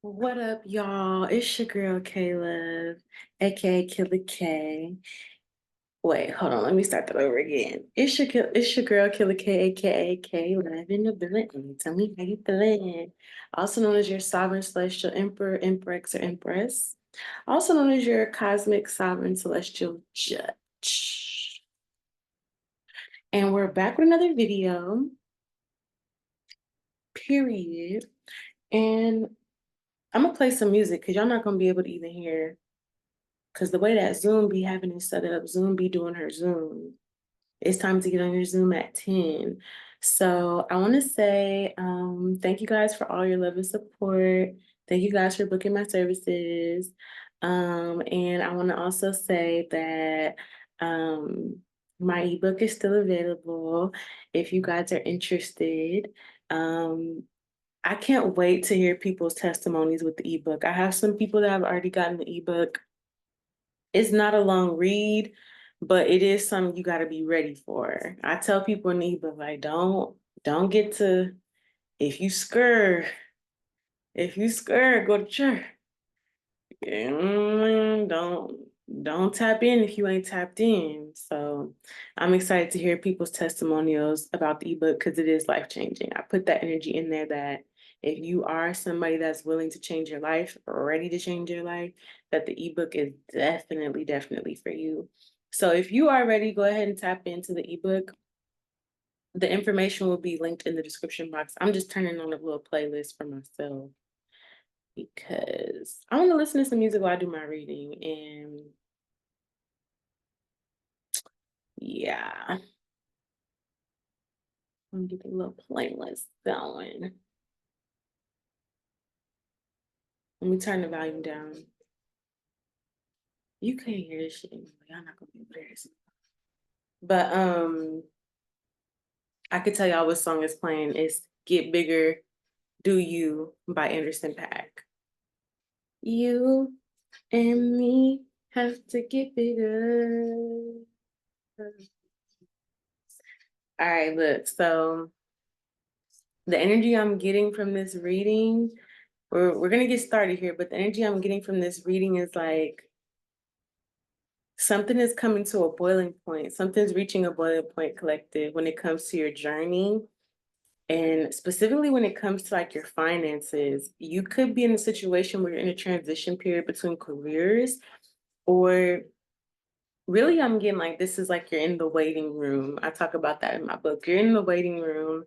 What up, y'all? It's your girl Caleb, aka Killer K. Wait, hold on. Let me start that over again. It's your girl Killer K, aka Caleb in the building. Tell me how you feeling. Also known as your sovereign celestial emperor, empress, or empress. Also known as your cosmic sovereign celestial judge. And we're back with another video. Period. And I'm gonna play some music because y'all not gonna be able to even hear. Because the way that Zoom be having it set up, Zoom be doing her Zoom. It's time to get on your Zoom at 10. So I want to say thank you guys for all your love and support. Thank you guys for booking my services. And I want to also say that my ebook is still available if you guys are interested. Um, I can't wait to hear people's testimonies with the ebook. I have some people that have already gotten the ebook. It's not a long read, but it is something you got to be ready for. I tell people in the ebook, like, don't get to if you scur, go to church. Don't tap in if you ain't tapped in. So I'm excited to hear people's testimonials about the ebook because it is life changing. I put that energy in there that if you are somebody that's willing to change your life or ready to change your life, that the ebook is definitely for you. So if you are ready, go ahead and tap into the ebook. The information will be linked in the description box. I'm just turning on a little playlist for myself because I want to listen to some music while I do my reading. And yeah, let me get a little playlist going. Let me turn the volume down. You can't hear this shit anyway. Y'all not gonna be able to hear this. But I could tell y'all what song is playing. It's Get Bigger, Do You by Anderson .Paak. You and me have to get bigger. All right, look, so the energy I'm getting from this reading, we're gonna get started here, but the energy I'm getting from this reading is like something is coming to a boiling point. Something's reaching a boiling point, collective, when it comes to your journey. And specifically when it comes to like your finances, you could be in a situation where you're in a transition period between careers, or really, I'm getting like this is like you're in the waiting room. I talk about that in my book. You're in the waiting room.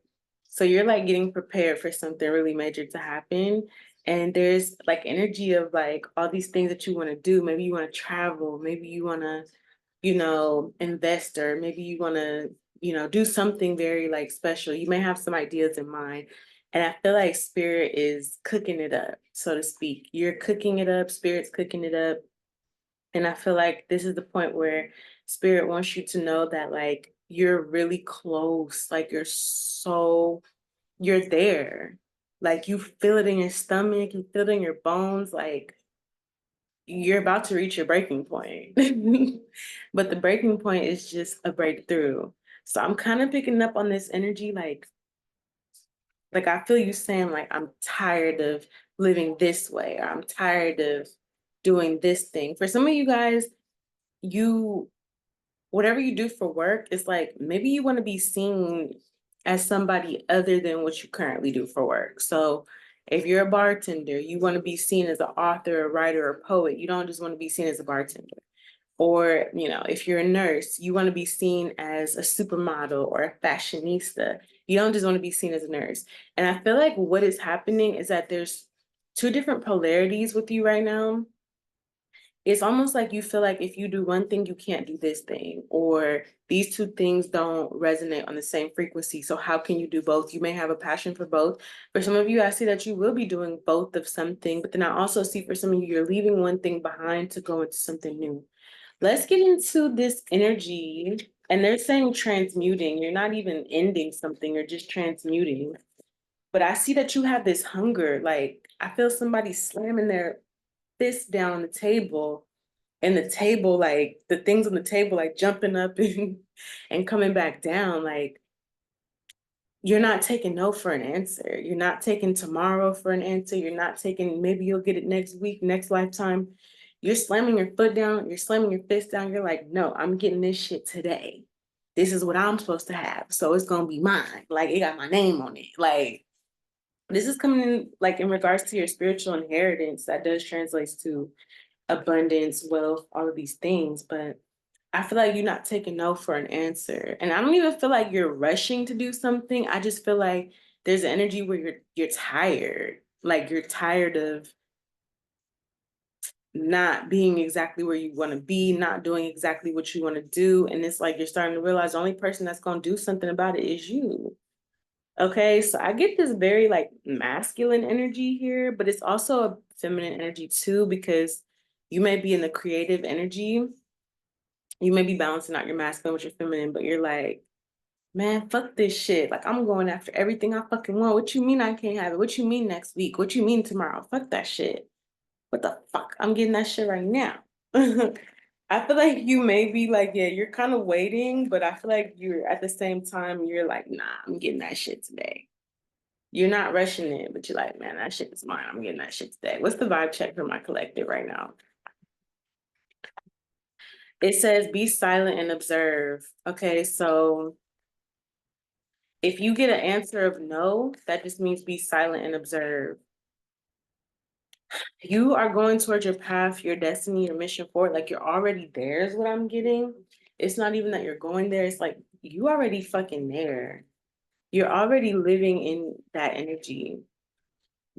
So you're like getting prepared for something really major to happen. And there's like energy of like all these things that you want to do. Maybe you want to travel. Maybe you want to, invest, or maybe you want to, do something very like special. You may have some ideas in mind. And I feel like spirit is cooking it up, so to speak. You're cooking it up, spirit's cooking it up, and I feel like this is the point where spirit wants you to know that like you're really close, like you're there. Like you feel it in your stomach, you feel it in your bones, like you're about to reach your breaking point. But the breaking point is just a breakthrough. So I'm kind of picking up on this energy, like I feel you saying like I'm tired of living this way, or I'm tired of doing this thing. For some of you guys, you whatever you do for work, it's like maybe you want to be seen as somebody other than what you currently do for work. So if you're a bartender, you want to be seen as an author, a writer, a poet. You don't just want to be seen as a bartender. Or, if you're a nurse, you want to be seen as a supermodel or a fashionista. You don't just want to be seen as a nurse. And I feel like what is happening is that there's two different polarities with you right now. It's almost like you feel like if you do one thing, you can't do this thing, or these two things don't resonate on the same frequency. So how can you do both? You may have a passion for both. For some of you, I see that you will be doing both of something, but then I also see for some of you, you're leaving one thing behind to go into something new. Let's get into this energy. And they're saying transmuting. You're not even ending something, you're just transmuting. But I see that you have this hunger. Like I feel somebody slamming their fist down on the table, and the table, like the things on the table, like jumping up and coming back down. Like you're not taking no for an answer. You're not taking tomorrow for an answer. You're not taking maybe you'll get it next week, next lifetime. You're slamming your foot down, you're slamming your fist down. You're like, no, I'm getting this shit today. This is what I'm supposed to have. So it's gonna be mine. Like it got my name on it. Like this is coming in like in regards to your spiritual inheritance that does translate to abundance, wealth, all of these things. But I feel like you're not taking no for an answer. And I don't even feel like you're rushing to do something. I just feel like there's an energy where you're tired. Like you're tired of not being exactly where you want to be, not doing exactly what you want to do. And it's like you're starting to realize the only person that's going to do something about it is you. Okay, so I get this very like masculine energy here, but it's also a feminine energy too, because you may be in the creative energy. You may be balancing out your masculine with your feminine, but you're like, man, fuck this shit. Like I'm going after everything I fucking want. What you mean I can't have it? What you mean next week? What you mean tomorrow? Fuck that shit. What the fuck? I'm getting that shit right now. I feel like you may be like, yeah, you're kind of waiting, but I feel like you're at the same time, you're like, nah, I'm getting that shit today. You're not rushing it, but you're like, man, that shit is mine. I'm getting that shit today. What's the vibe check for my collective right now? It says be silent and observe. Okay, so if you get an answer of no, that just means be silent and observe. You are going towards your path, your destiny, your mission forward. Like you're already there, is what I'm getting. It's not even that you're going there. It's like you already fucking there. You're already living in that energy.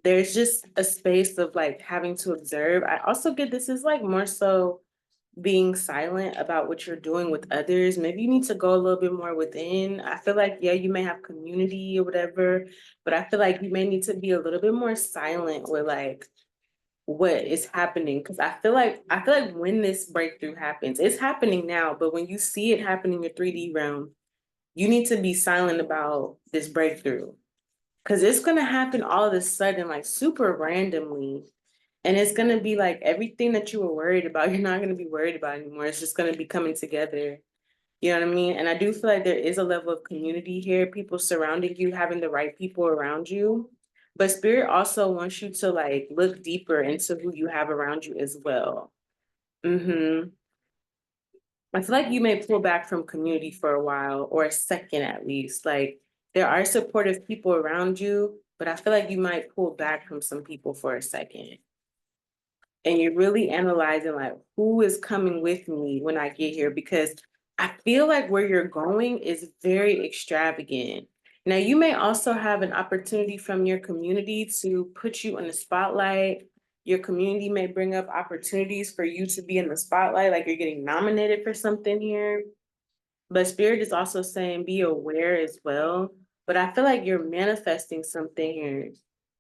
There's just a space of like having to observe. I also get this is like more so being silent about what you're doing with others. Maybe you need to go a little bit more within. I feel like, yeah, you may have community or whatever, but I feel like you may need to be a little bit more silent with like what is happening. Cause I feel like when this breakthrough happens, it's happening now, but when you see it happen in your 3D realm, you need to be silent about this breakthrough. Cause it's gonna happen all of a sudden, like super randomly. And it's gonna be like everything that you were worried about, you're not gonna be worried about anymore. It's just gonna be coming together. You know what I mean? And I do feel like there is a level of community here, people surrounding you, having the right people around you. But spirit also wants you to like look deeper into who you have around you as well. Mm-hmm. I feel like you may pull back from community for a while or a second at least. Like there are supportive people around you, but I feel like you might pull back from some people for a second. And you're really analyzing like who is coming with me when I get here because I feel like where you're going is very extravagant. Now you may also have an opportunity from your community to put you in the spotlight. Your community may bring up opportunities for you to be in the spotlight, like you're getting nominated for something here. But spirit is also saying be aware as well. But I feel like you're manifesting something here.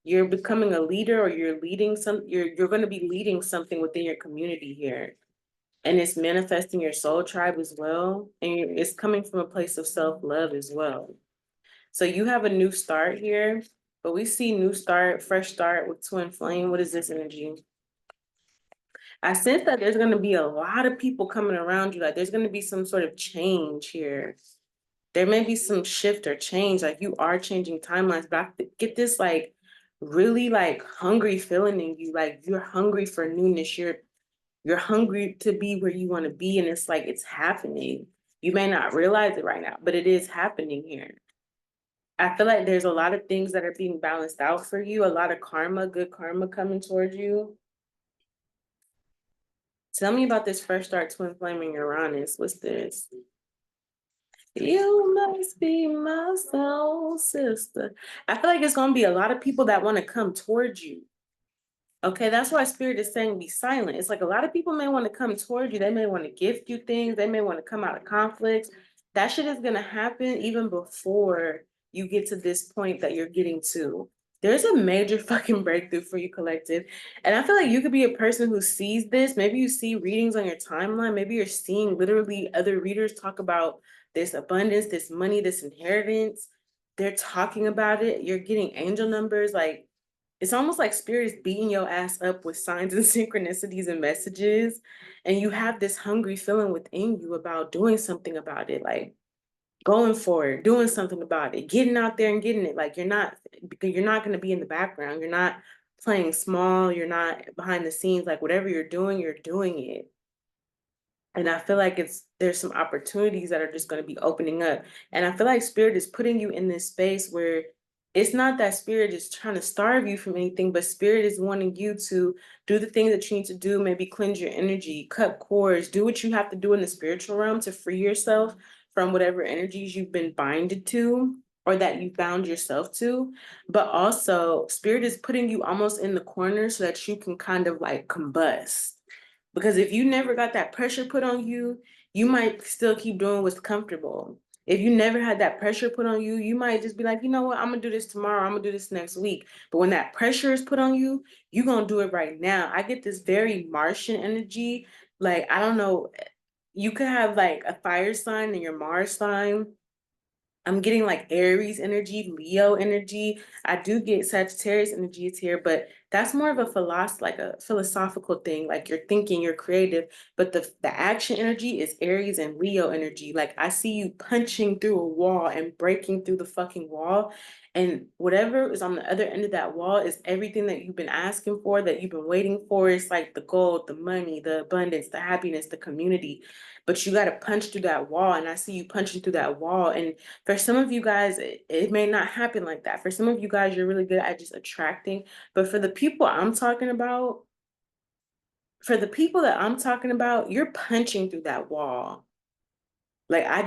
You're becoming a leader or you're leading you're going to be leading something within your community here. And it's manifesting your soul tribe as well. And it's coming from a place of self-love as well. So you have a new start here, but we see new start, fresh start with twin flame. What is this energy? I sense that there's going to be a lot of people coming around you. Like there's going to be some sort of change here. There may be some shift or change, like you are changing timelines, but I get this like really like hungry feeling in you, like you're hungry for newness, you're hungry to be where you want to be, and it's like it's happening. You may not realize it right now, but it is happening here. I feel like there's a lot of things that are being balanced out for you, a lot of karma, good karma coming towards you. Tell me about this fresh start twin flame in Uranus. What's this? You must be my soul sister. I feel like it's gonna be a lot of people that want to come towards you. Okay, that's why spirit is saying be silent. It's like a lot of people may want to come towards you. They may want to gift you things. They may want to come out of conflicts. That shit is gonna happen even before you get to this point that you're getting to. There's a major fucking breakthrough for you, collective. And I feel like you could be a person who sees this. Maybe you see readings on your timeline. Maybe you're seeing literally other readers talk about this abundance, this money, this inheritance. They're talking about it. You're getting angel numbers. Like it's almost like spirit is beating your ass up with signs and synchronicities and messages. And you have this hungry feeling within you about doing something about it. Like going for it, doing something about it, getting out there and getting it. Like you're not going to be in the background. You're not playing small. You're not behind the scenes. Like whatever you're doing it. And I feel like there's some opportunities that are just going to be opening up. And I feel like spirit is putting you in this space where it's not that spirit is trying to starve you from anything, but spirit is wanting you to do the things that you need to do, maybe cleanse your energy, cut cords, do what you have to do in the spiritual realm to free yourself from whatever energies you've been binded to or that you bound yourself to. But also, spirit is putting you almost in the corner so that you can kind of like combust. Because if you never got that pressure put on you, you might still keep doing what's comfortable. If you never had that pressure put on you, you might just be like, you know what, I'm gonna do this tomorrow, I'm gonna do this next week. But when that pressure is put on you, you're gonna do it right now. I get this very Martian energy. Like, I don't know, you could have like a fire sign in your Mars sign. I'm getting like Aries energy, Leo energy. I do get Sagittarius energies here, but that's more of a like a philosophical thing. Like you're thinking, you're creative, but the action energy is Aries and Leo energy. Like I see you punching through a wall and breaking through the fucking wall. And whatever is on the other end of that wall is everything that you've been asking for, that you've been waiting for. It's like the gold, the money, the abundance, the happiness, the community. But you got to punch through that wall. And I see you punching through that wall. And for some of you guys, it may not happen like that. For some of you guys, you're really good at just attracting. But for the people I'm talking about, you're punching through that wall. Like I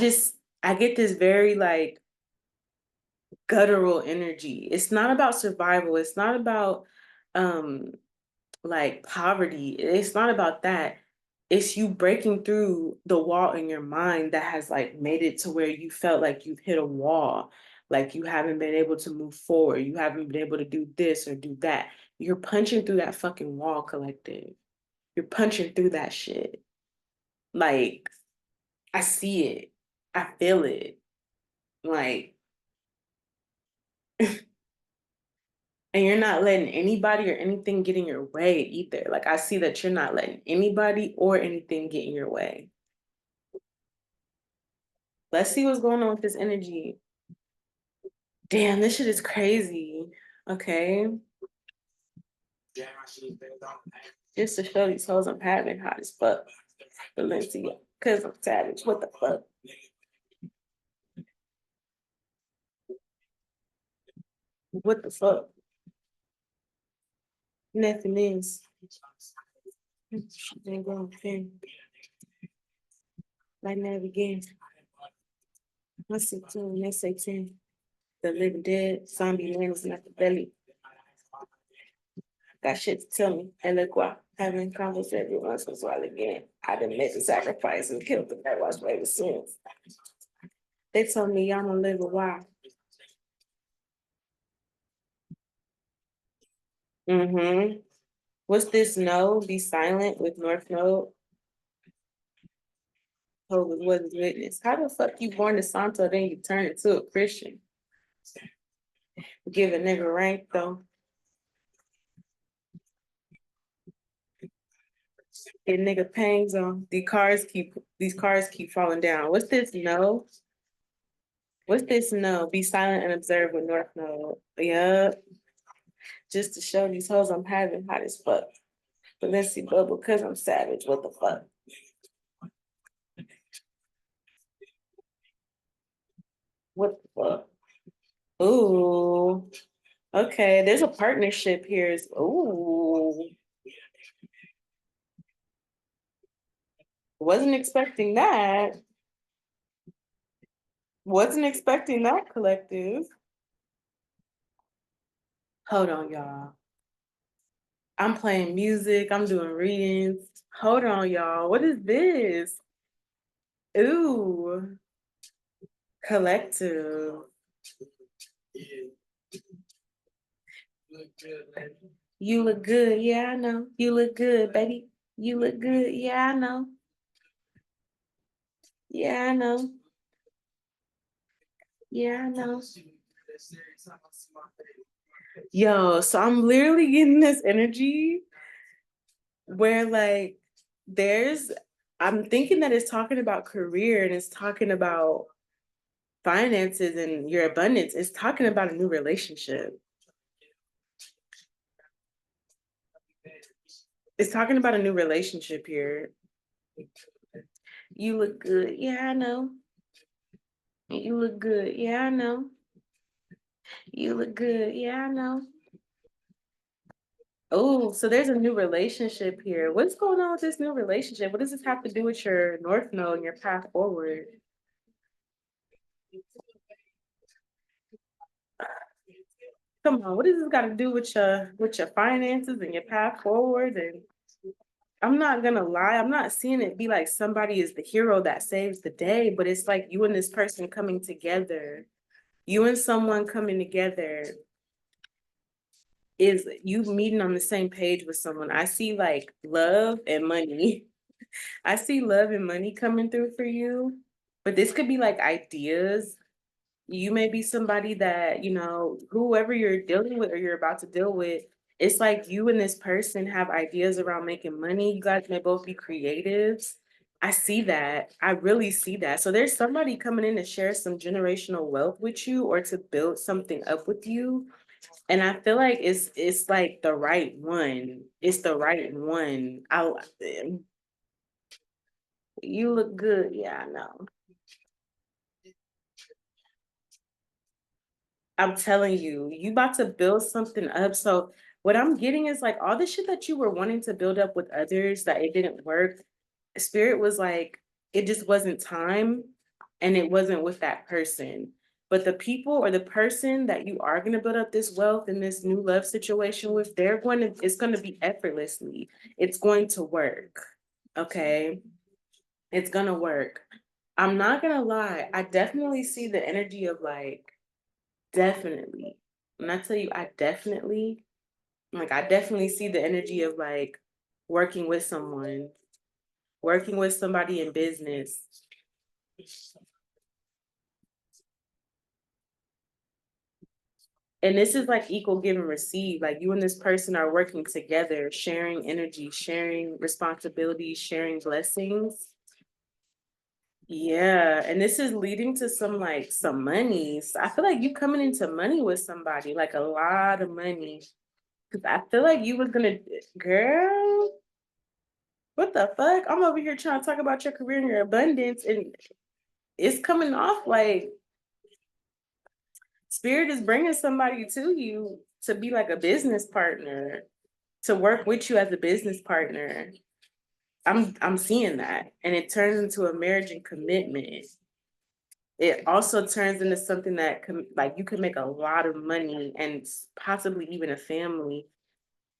get this very like guttural energy. It's not about survival. It's not about um like poverty. It's not about that. It's you breaking through the wall in your mind that has like made it to where you felt like you've hit a wall, like you haven't been able to move forward. You haven't been able to do this or do that. You're punching through that fucking wall, collective. You're punching through that shit. Like, I see it. I feel it. Like, and you're not letting anybody or anything get in your way either. Like, I see that you're not letting anybody or anything get in your way. Let's see what's going on with this energy. Damn, this shit is crazy. Okay. Just to show these hoes I'm having hot as fuck. Valencia. Cause I'm savage. What the fuck? What the fuck? Nothing is. Ain't going to like never again. Let's see, 2, let's say 10. The living dead, zombie land is not the belly. Got shit to tell me. And look what having convos every once in a while again. I done made the sacrifice and killed the bad watch way with sins. They told me y'all gonna live a while. Mm-hmm. What's this no? Be silent with North Node. Holy was witness. How the fuck you born a Santo, then you turn into a Christian? Give a nigga rank though. Get nigga pangs on. These cars keep falling down. What's this no? What's this no? Be silent and observe with North Node. Yup. Just to show these hoes I'm having hot as fuck. But let's see, bubble, cause I'm savage. What the fuck? What the fuck? Ooh. Okay, there's a partnership here. Ooh. Wasn't expecting that. Wasn't expecting that, collective. Hold on, y'all. I'm playing music. I'm doing readings. Hold on, y'all. What is this? Ooh, collective. You look good. Yeah, I know. You look good, baby. You look good. Yeah, I know. Yeah, I know. Yeah, I know. Yo, so I'm literally getting this energy where like there's I'm thinking that it's talking about career and it's talking about finances and your abundance. It's talking about a new relationship. It's talking about a new relationship here. You look good. Yeah, I know. You look good. Yeah, I know. You look good. Yeah, I know. Oh, so there's a new relationship here. What's going on with this new relationship? What does this have to do with your North Node and your path forward? Come on, what does this got to do with your finances and your path forward? And I'm not gonna lie, I'm not seeing it be like somebody is the hero that saves the day, but it's like you and this person coming together. You and someone coming together is you meeting on the same page with someone. I see like love and money. I see love and money coming through for you, but this could be like ideas. You may be somebody that, whoever you're dealing with or you're about to deal with, it's like you and this person have ideas around making money. You guys may both be creatives. I see that. I really see that. So there's somebody coming in to share some generational wealth with you or to build something up with you. And I feel like it's like the right one. It's the right one. You look good. Yeah, I know. I'm telling you, you about to build something up. So what I'm getting is like all the shit that you were wanting to build up with others that it didn't work. Spirit was like, it just wasn't time and it wasn't with that person. But the people or the person that you are going to build up this wealth and this new love situation with, it's going to be effortlessly. It's going to work. Okay. It's going to work. I'm not going to lie. I definitely see the energy of like, definitely. When I tell you, I definitely see the energy of like working with someone, working with somebody in business. And this is like equal give and receive. Like you and this person are working together, sharing energy, sharing responsibilities, sharing blessings. Yeah. And this is leading to some money. So I feel like you coming into money with somebody, like a lot of money. Cause I feel like you was gonna, girl. What the fuck? I'm over here trying to talk about your career and your abundance, and it's coming off like spirit is bringing somebody to you to be like a business partner, to work with you as a business partner. I'm seeing that, and it turns into a marriage and commitment. It also turns into something that like you can make a lot of money and possibly even a family.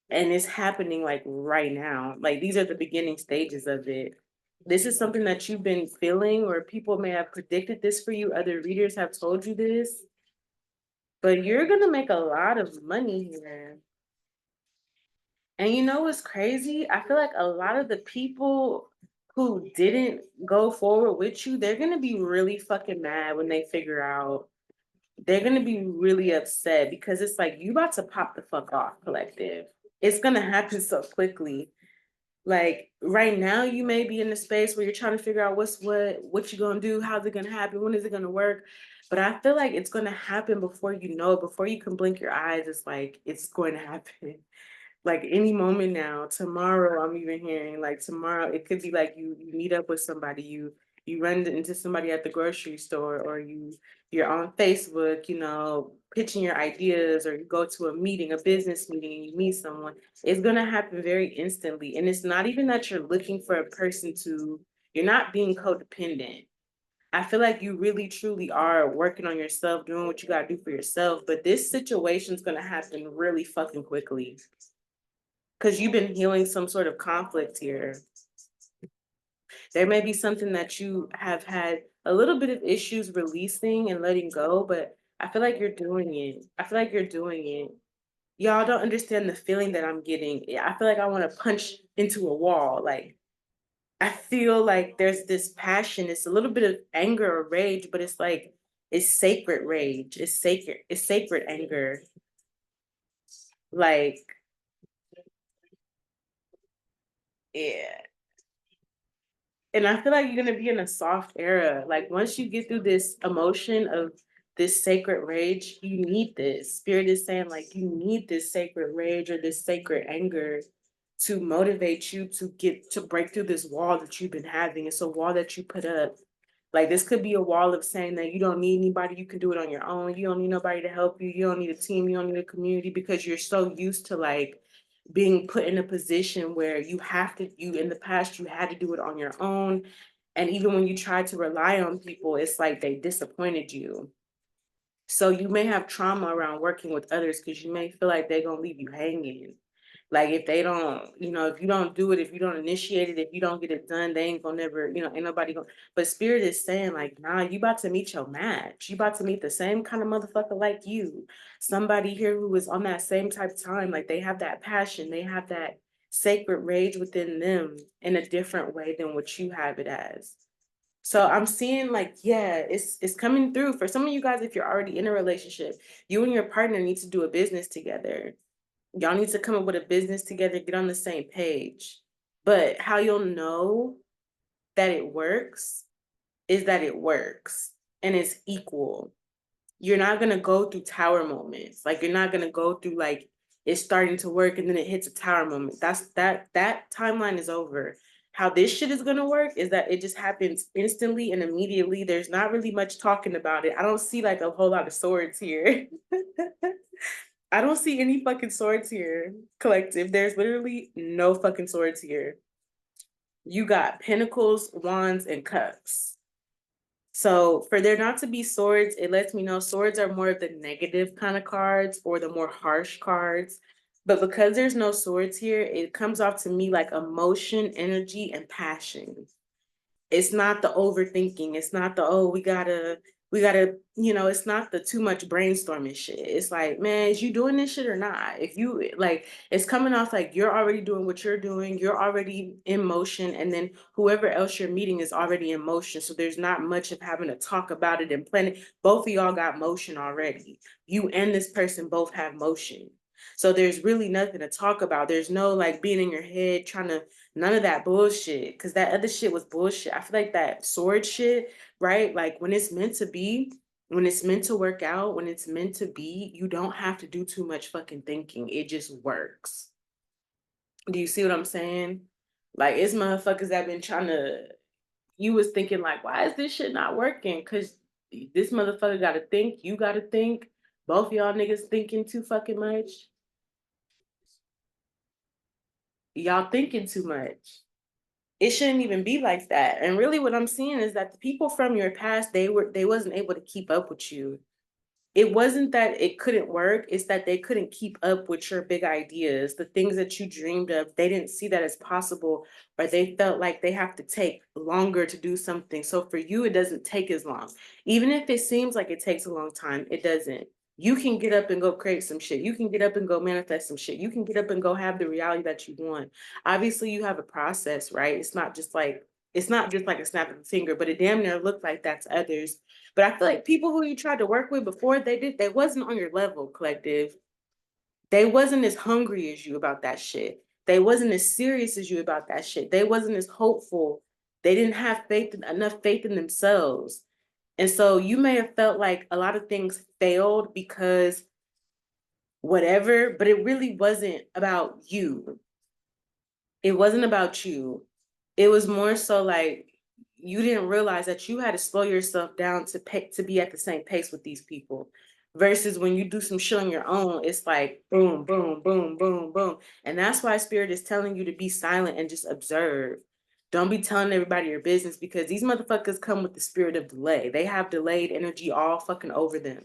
And it's happening like right now. Like these are the beginning stages of it. This is something that you've been feeling, or people may have predicted this for you. Other readers have told you this, but you're gonna make a lot of money here. And you know what's crazy? I feel like a lot of the people who didn't go forward with you, they're gonna be really fucking mad when they figure out. They're gonna be really upset because it's like you about to pop the fuck off, collective. It's gonna happen so quickly. Like right now, you may be in a space where you're trying to figure out what you're gonna do, how's it gonna happen, when is it gonna work. But I feel like it's gonna happen before you know it, before you can blink your eyes. It's like it's going to happen like any moment now. Tomorrow, I'm even hearing like tomorrow, it could be like you meet up with somebody, you run into somebody at the grocery store, or you're on Facebook, pitching your ideas, or you go to a meeting, a business meeting, and you meet someone. It's gonna happen very instantly. And it's not even that you're looking for a person to, you're not being codependent. I feel like you really truly are working on yourself, doing what you gotta do for yourself. But this situation's gonna happen really fucking quickly because you've been healing some sort of conflict here. There may be something that you have had a little bit of issues releasing and letting go, but I feel like you're doing it. I feel like you're doing it. Y'all don't understand the feeling that I'm getting. I feel like I want to punch into a wall. Like, I feel like there's this passion. It's a little bit of anger or rage, but it's like, it's sacred rage. It's sacred anger. Like, yeah. And I feel like you're gonna be in a soft era. Like once you get through this emotion of this sacred rage, you need this. Spirit is saying like you need this sacred rage or this sacred anger to motivate you to get to break through this wall that you've been having. It's a wall that you put up. Like this could be a wall of saying that you don't need anybody, you can do it on your own. You don't need nobody to help you. You don't need a team, you don't need a community because you're so used to like being put in a position where you in the past you had to do it on your own. And even when you try to rely on people, it's like they disappointed you. So you may have trauma around working with others because you may feel like they're gonna leave you hanging. Like if they don't, if you don't do it, if you don't initiate it, if you don't get it done, they ain't gonna never, ain't nobody gonna. But spirit is saying like, nah, you about to meet your match. You about to meet the same kind of motherfucker like you. Somebody here who is on that same type of time, like they have that passion, they have that sacred rage within them in a different way than what you have it as. So I'm seeing like, yeah, it's coming through for some of you guys. If you're already in a relationship, you and your partner need to do a business together. Y'all need to come up with a business together, get on the same page. But how you'll know that it works is that it works and it's equal. You're not gonna go through tower moments. Like you're not gonna go through like it's starting to work and then it hits a tower moment. That timeline is over. How this shit is gonna work is that it just happens instantly and immediately. There's not really much talking about it. I don't see like a whole lot of swords here. I don't see any fucking swords here, collective. There's literally no fucking swords here. You got pentacles, wands, and cups. So for there not to be swords, it lets me know swords are more of the negative kind of cards or the more harsh cards. But because there's no swords here, it comes off to me like emotion, energy, and passion. It's not the overthinking. It's not the, oh, we gotta, it's not the too much brainstorming shit. It's like, man, is you doing this shit or not? If you like, it's coming off like you're already doing what you're doing, you're already in motion, and then whoever else you're meeting is already in motion. So there's not much of having to talk about it and plan it. Both of y'all got motion already. You and this person both have motion. So there's really nothing to talk about. There's no like being in your head trying to none of that bullshit. Cause that other shit was bullshit. I feel like that sword shit, right? Like when it's meant to be, when it's meant to work out, when it's meant to be, you don't have to do too much fucking thinking. It just works. Do you see what I'm saying? Like it's motherfuckers that been trying to, you was thinking like, why is this shit not working? Cause this motherfucker gotta think, you gotta think. Both y'all niggas thinking too fucking much. Y'all thinking too much. It shouldn't even be like that. And really what I'm seeing is that the people from your past, they wasn't able to keep up with you. It wasn't that it couldn't work, it's that they couldn't keep up with your big ideas, the things that you dreamed of. They didn't see that as possible, or they felt like they have to take longer to do something. So for you, it doesn't take as long. Even if it seems like it takes a long time, it doesn't. You can get up and go create some shit. You can get up and go manifest some shit. You can get up and go have the reality that you want. Obviously, you have a process, right? It's not just like a snap of a finger, but it damn near looked like that to others. But I feel like people who you tried to work with before they wasn't on your level, collective. They wasn't as hungry as you about that shit. They wasn't as serious as you about that shit. They wasn't as hopeful. They didn't have enough faith in themselves. And so you may have felt like a lot of things failed because whatever, but it really wasn't about you. It wasn't about you. It was more so like you didn't realize that you had to slow yourself down to be at the same pace with these people. Versus when you do some shit on your own, it's like boom, boom, boom, boom, boom. And that's why spirit is telling you to be silent and just observe. Don't be telling everybody your business because these motherfuckers come with the spirit of delay. They have delayed energy all fucking over them.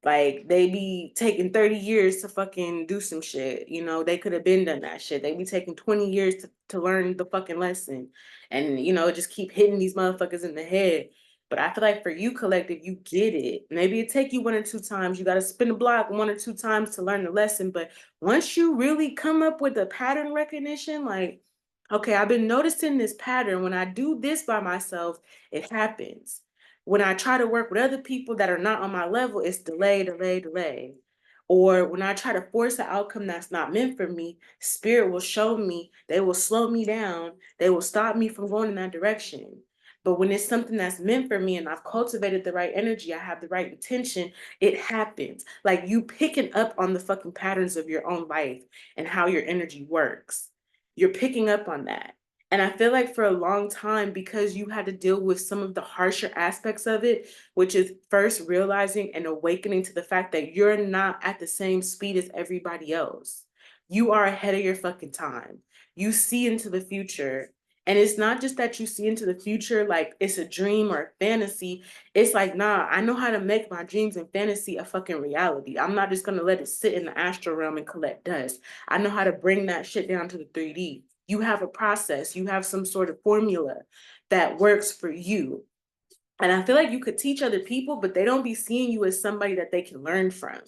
Like they be taking 30 years to fucking do some shit. They could have been done that shit. They be taking 20 years to learn the fucking lesson. And just keep hitting these motherfuckers in the head. But I feel like for you, collective, you get it. Maybe it take you one or two times. You gotta spin the block one or two times to learn the lesson. But once you really come up with a pattern recognition, like, okay, I've been noticing this pattern. When I do this by myself, it happens. When I try to work with other people that are not on my level, it's delay, delay, delay. Or when I try to force an outcome that's not meant for me, spirit will show me, they will slow me down, they will stop me from going in that direction. But when it's something that's meant for me and I've cultivated the right energy, I have the right intention, it happens. Like you picking up on the fucking patterns of your own life and how your energy works. You're picking up on that. And I feel like for a long time, because you had to deal with some of the harsher aspects of it, which is first realizing and awakening to the fact that you're not at the same speed as everybody else. You are ahead of your fucking time. You see into the future. And it's not just that you see into the future like it's a dream or a fantasy. It's like, nah, I know how to make my dreams and fantasy a fucking reality. I'm not just gonna let it sit in the astral realm and collect dust. I know how to bring that shit down to the 3D. You have a process, you have some sort of formula that works for you. And I feel like you could teach other people, but they don't be seeing you as somebody that they can learn from.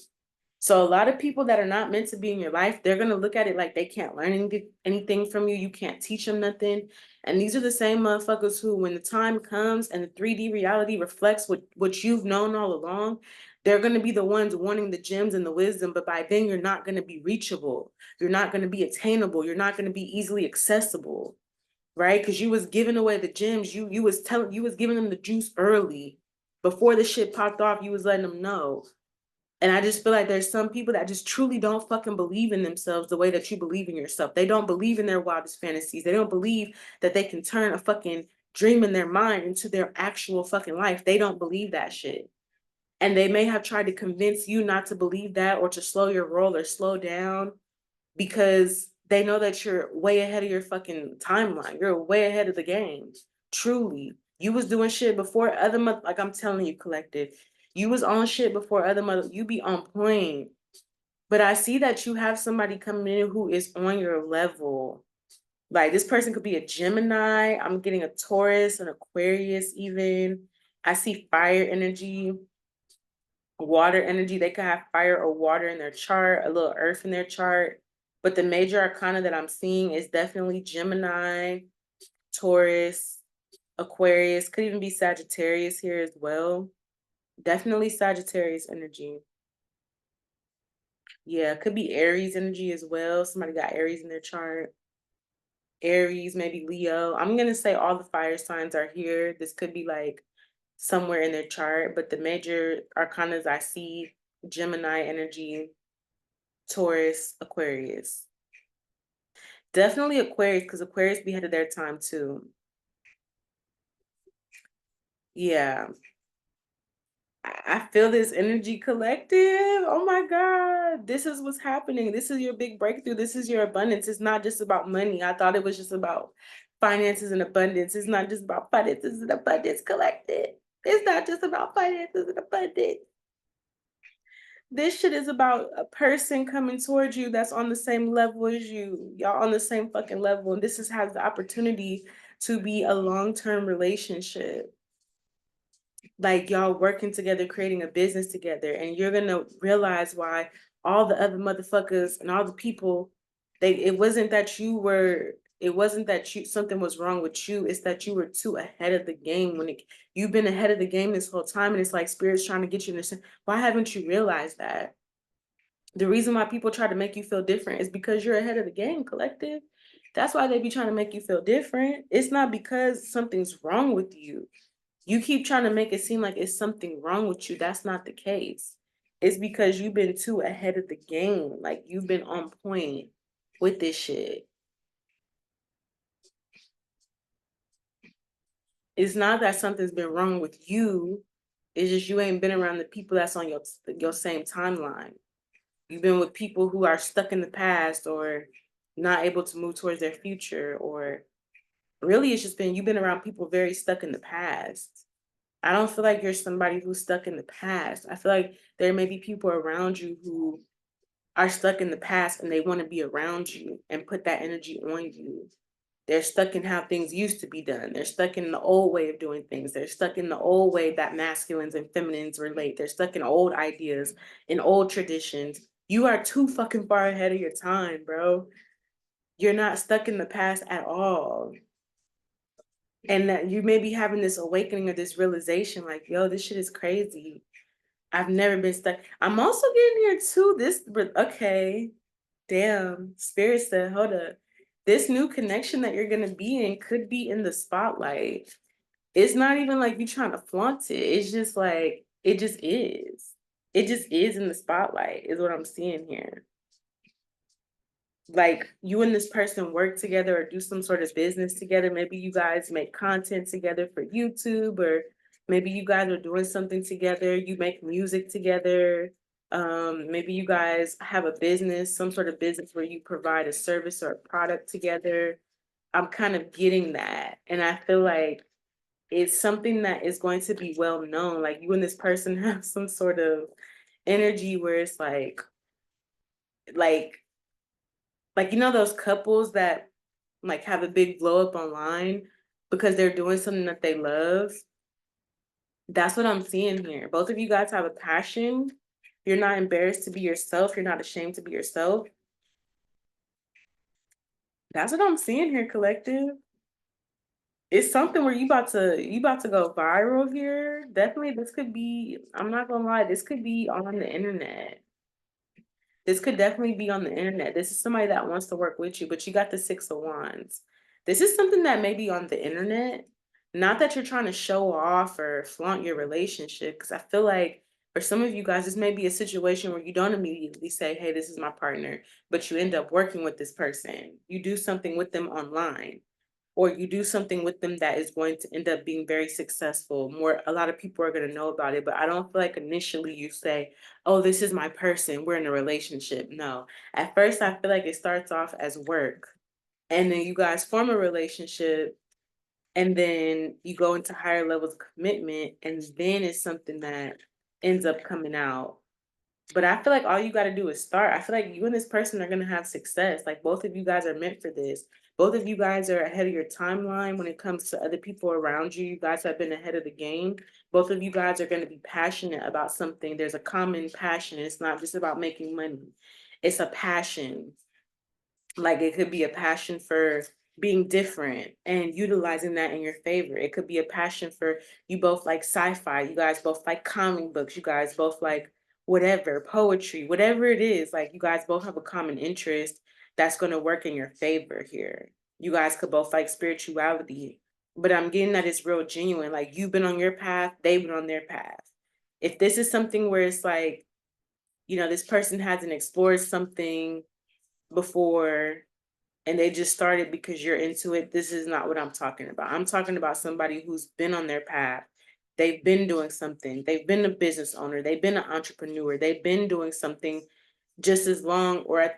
So a lot of people that are not meant to be in your life, they're going to look at it like they can't learn anything from you. You can't teach them nothing. And these are the same motherfuckers who, when the time comes and the 3D reality reflects what you've known all along, they're going to be the ones wanting the gems and the wisdom. But by then, you're not going to be reachable. You're not going to be attainable. You're not going to be easily accessible, right? Because you was giving away the gems. You was giving them the juice early. Before the shit popped off, you was letting them know. And I just feel like there's some people that just truly don't fucking believe in themselves the way that you believe in yourself. They don't believe in their wildest fantasies. They don't believe that they can turn a fucking dream in their mind into their actual fucking life. They don't believe that shit. And they may have tried to convince you not to believe that or to slow your roll or slow down because they know that you're way ahead of your fucking timeline. You're way ahead of the game. Truly. You was doing shit before other like I'm telling you, collective. You was on shit before other mother. You be on point. But I see that you have somebody coming in who is on your level. Like this person could be a Gemini. I'm getting a Taurus, an Aquarius, even. I see fire energy, water energy. They could have fire or water in their chart, a little earth in their chart. But the major arcana that I'm seeing is definitely Gemini, Taurus, Aquarius, could even be Sagittarius here as well. Definitely Sagittarius energy. Yeah, could be Aries energy as well. Somebody got Aries in their chart. Aries, maybe Leo. I'm going to say all the fire signs are here. This could be like somewhere in their chart, but the major arcanas I see Gemini energy, Taurus, Aquarius. Definitely Aquarius, because Aquarius be ahead of their time too. Yeah. I feel this energy collective. Oh my God. This is what's happening. This is your big breakthrough. This is your abundance. It's not just about money. I thought it was just about finances and abundance. It's not just about finances and abundance collective. It's not just about finances and abundance. This shit is about a person coming towards you that's on the same level as you. Y'all on the same fucking level. And this has the opportunity to be a long-term relationship. Like y'all working together, creating a business together, and you're gonna realize why all the other motherfuckers and all the people, it wasn't that something was wrong with you, it's that you were too ahead of the game you've been ahead of the game this whole time, and it's like spirit's trying to get you in this. Why haven't you realized that? The reason why people try to make you feel different is because you're ahead of the game, collective. That's why they be trying to make you feel different. It's not because something's wrong with you. You keep trying to make it seem like it's something wrong with you. That's not the case. It's because you've been too ahead of the game. Like you've been on point with this shit. It's not that something's been wrong with you. It's just you ain't been around the people that's on your same timeline. You've been with people who are stuck in the past or not able to move towards their future, or really it's just been you've been around people very stuck in the past. I don't feel like you're somebody who's stuck in the past. I feel like there may be people around you who are stuck in the past and they want to be around you and put that energy on you. They're stuck in how things used to be done. They're stuck in the old way of doing things. They're stuck in the old way that masculines and feminines relate. They're stuck in old ideas, in old traditions. You are too fucking far ahead of your time, bro. You're not stuck in the past at all. And that you may be having this awakening or this realization like, yo, this shit is crazy. I've never been stuck. I'm also getting here too. Okay. Damn. Spirit said, hold up. This new connection that you're gonna be in could be in the spotlight. It's not even like you trying to flaunt it. It's just like it just is. It just is in the spotlight, is what I'm seeing here. Like you and this person work together or do some sort of business together. Maybe you guys make content together for YouTube, or maybe you guys are doing something together. You make music together. Maybe you guys have a business, some sort of business where you provide a service or a product together. I'm kind of getting that. And I feel like it's something that is going to be well known. Like you and this person have some sort of energy where it's like you know those couples that like have a big blow up online because they're doing something that they love. That's what I'm seeing here. Both of you guys have a passion. You're not embarrassed to be yourself. You're not ashamed to be yourself. That's what I'm seeing here, collective. It's something where you about to go viral here. Definitely this could be, I'm not gonna lie, this could be on the internet. This could definitely be on the internet. This is somebody that wants to work with you, but you got the Six of Wands. This is something that may be on the internet. Not that you're trying to show off or flaunt your relationship, because I feel like for some of you guys, this may be a situation where you don't immediately say, hey, this is my partner, but you end up working with this person. You do something with them online, or you do something with them that is going to end up being very successful. A lot of people are going to know about it, but I don't feel like initially you say, oh, this is my person, we're in a relationship. No, at first I feel like it starts off as work, and then you guys form a relationship, and then you go into higher levels of commitment, and then it's something that ends up coming out. But I feel like all you got to do is start. I feel like you and this person are going to have success. Like both of you guys are meant for this. Both of you guys are ahead of your timeline when it comes to other people around you. You guys have been ahead of the game. Both of you guys are going to be passionate about something. There's a common passion. It's not just about making money. It's a passion. Like it could be a passion for being different and utilizing that in your favor. It could be a passion for you both like sci-fi, you guys both like comic books, you guys both like whatever, poetry, whatever it is, like you guys both have a common interest that's going to work in your favor here. You guys could both like spirituality, but I'm getting that it's real genuine. Like you've been on your path, they've been on their path. If this is something where it's like, this person hasn't explored something before and they just started because you're into it, this is not what I'm talking about. I'm talking about somebody who's been on their path. They've been doing something. They've been a business owner. They've been an entrepreneur. They've been doing something just as long or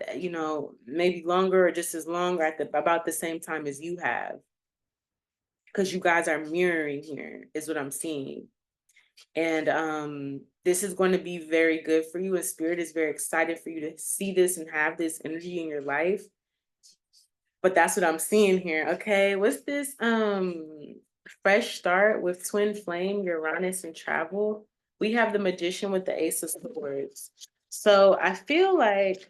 maybe longer or just as long or about the same time as you have. Because you guys are mirroring here is what I'm seeing. And this is going to be very good for you. And spirit is very excited for you to see this and have this energy in your life. But that's what I'm seeing here. Okay, what's this? Fresh start with twin flame, Uranus and travel. We have the magician with the ace of swords. So I feel like,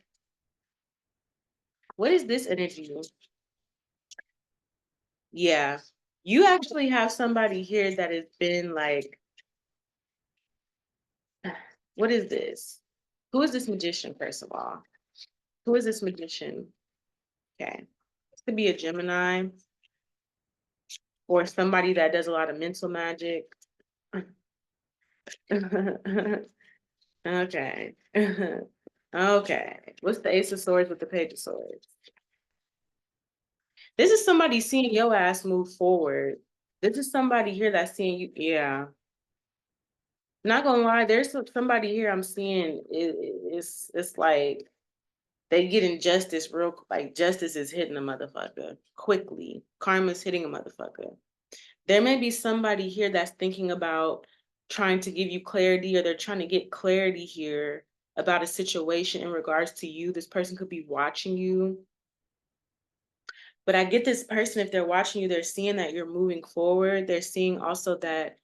what is this energy? Yeah, you actually have somebody here that has been like, what is this? Who is this magician, first of all? Who is this magician? Okay, this could be a Gemini or somebody that does a lot of mental magic. Okay. Okay. What's the Ace of Swords with the Page of Swords? This is somebody seeing your ass move forward. This is somebody here that's seeing you. Yeah. Not gonna lie, there's somebody here I'm seeing. It's like they getting justice like justice is hitting a motherfucker quickly. Karma's hitting a motherfucker. There may be somebody here that's thinking about trying to give you clarity, or they're trying to get clarity here about a situation in regards to you. This person could be watching you. But I get this person, if they're watching you, they're seeing that you're moving forward. They're seeing also that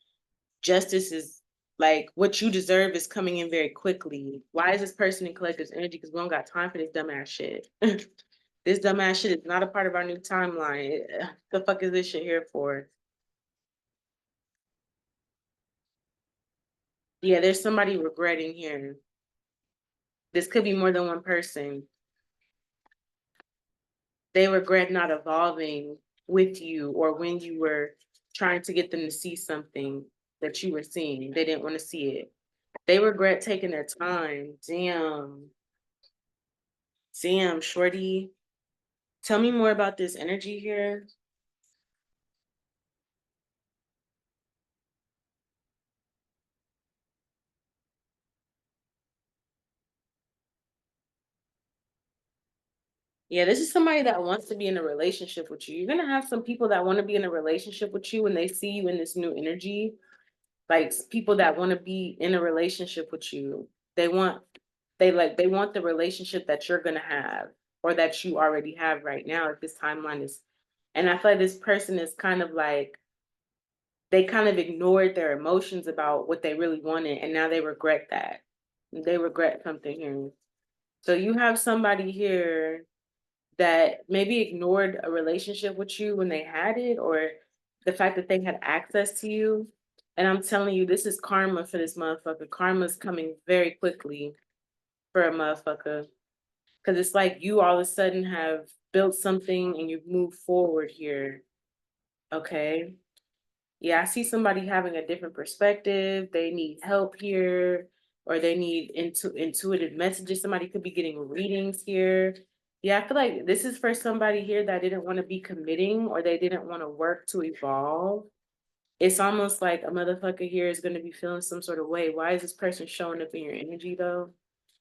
justice is like what you deserve is coming in very quickly. Why is this person in collective energy? Because we don't got time for this dumbass shit. This dumbass shit is not a part of our new timeline. The fuck is this shit here for? Yeah, there's somebody regretting here. This could be more than one person. They regret not evolving with you or when you were trying to get them to see something that you were seeing. They didn't want to see it. They regret taking their time. Damn. Damn, shorty. Tell me more about this energy here. Yeah, this is somebody that wants to be in a relationship with you. You're gonna have some people that want to be in a relationship with you when they see you in this new energy. Like people that want to be in a relationship with you. They want they want the relationship that you're gonna have or that you already have right now if this timeline is, and I feel like this person is kind of like they kind of ignored their emotions about what they really wanted and now they regret that. They regret something here. So you have somebody here that maybe ignored a relationship with you when they had it or the fact that they had access to you. And I'm telling you, this is karma for this motherfucker. Karma's coming very quickly for a motherfucker. Cause it's like you all of a sudden have built something and you've moved forward here. Okay. Yeah, I see somebody having a different perspective. They need help here, or they need intuitive messages. Somebody could be getting readings here. Yeah, I feel like this is for somebody here that didn't want to be committing or they didn't want to work to evolve. It's almost like a motherfucker here is going to be feeling some sort of way. Why is this person showing up in your energy though?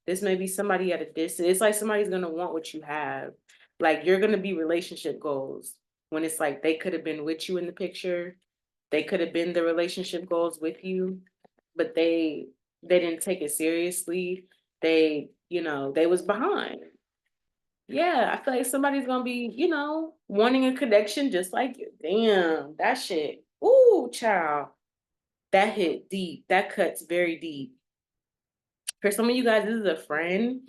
This may be somebody at a distance. It's like somebody's going to want what you have. Like you're going to be relationship goals when it's like they could have been with you in the picture, they could have been the relationship goals with you, but they didn't take it seriously. They, they was behind. Yeah, I feel like somebody's gonna be, wanting a connection just like you. Damn, that shit. Ooh, child. That hit deep. That cuts very deep. For some of you guys, this is a friend.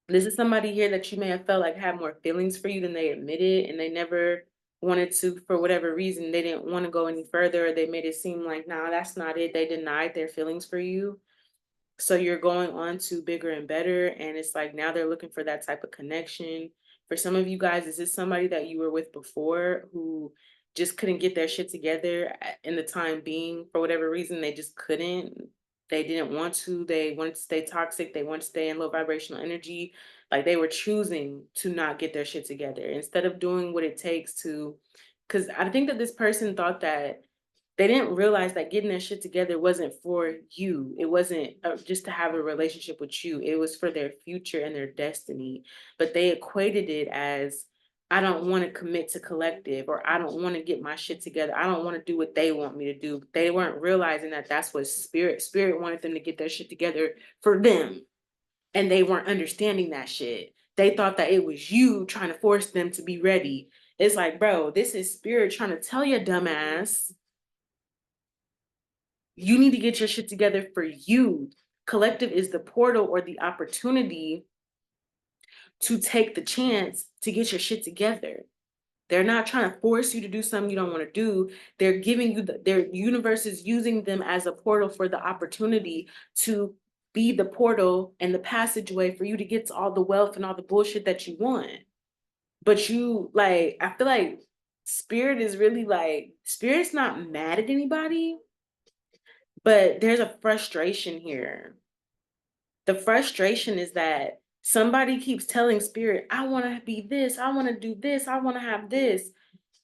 This is somebody here that you may have felt like had more feelings for you than they admitted, and they never wanted to, for whatever reason, they didn't want to go any further, or they made it seem like, nah, that's not it. They denied their feelings for you. So you're going on to bigger and better. And it's like now they're looking for that type of connection. For some of you guys, is this somebody that you were with before who just couldn't get their shit together in the time being for whatever reason? They just couldn't. They didn't want to. They wanted to stay toxic. They wanted to stay in low vibrational energy. Like they were choosing to not get their shit together instead of doing what it takes to. Because I think that this person thought that they didn't realize that getting their shit together wasn't for you. It wasn't just to have a relationship with you. It was for their future and their destiny. But they equated it as, I don't want to commit to collective, or I don't want to get my shit together. I don't want to do what they want me to do. They weren't realizing that that's what spirit wanted them to get their shit together for them. And they weren't understanding that shit. They thought that it was you trying to force them to be ready. It's like, bro, this is spirit trying to tell you, dumbass, you need to get your shit together for you. Collective is the portal or the opportunity to take the chance to get your shit together. They're not trying to force you to do something you don't want to do. They're giving you their universe is using them as a portal for the opportunity to be the portal and the passageway for you to get to all the wealth and all the bullshit that you want. But you like, I feel like spirit is really like, spirit's not mad at anybody, but there's a frustration here. The frustration is that somebody keeps telling spirit, I want to be this, I want to do this, I want to have this.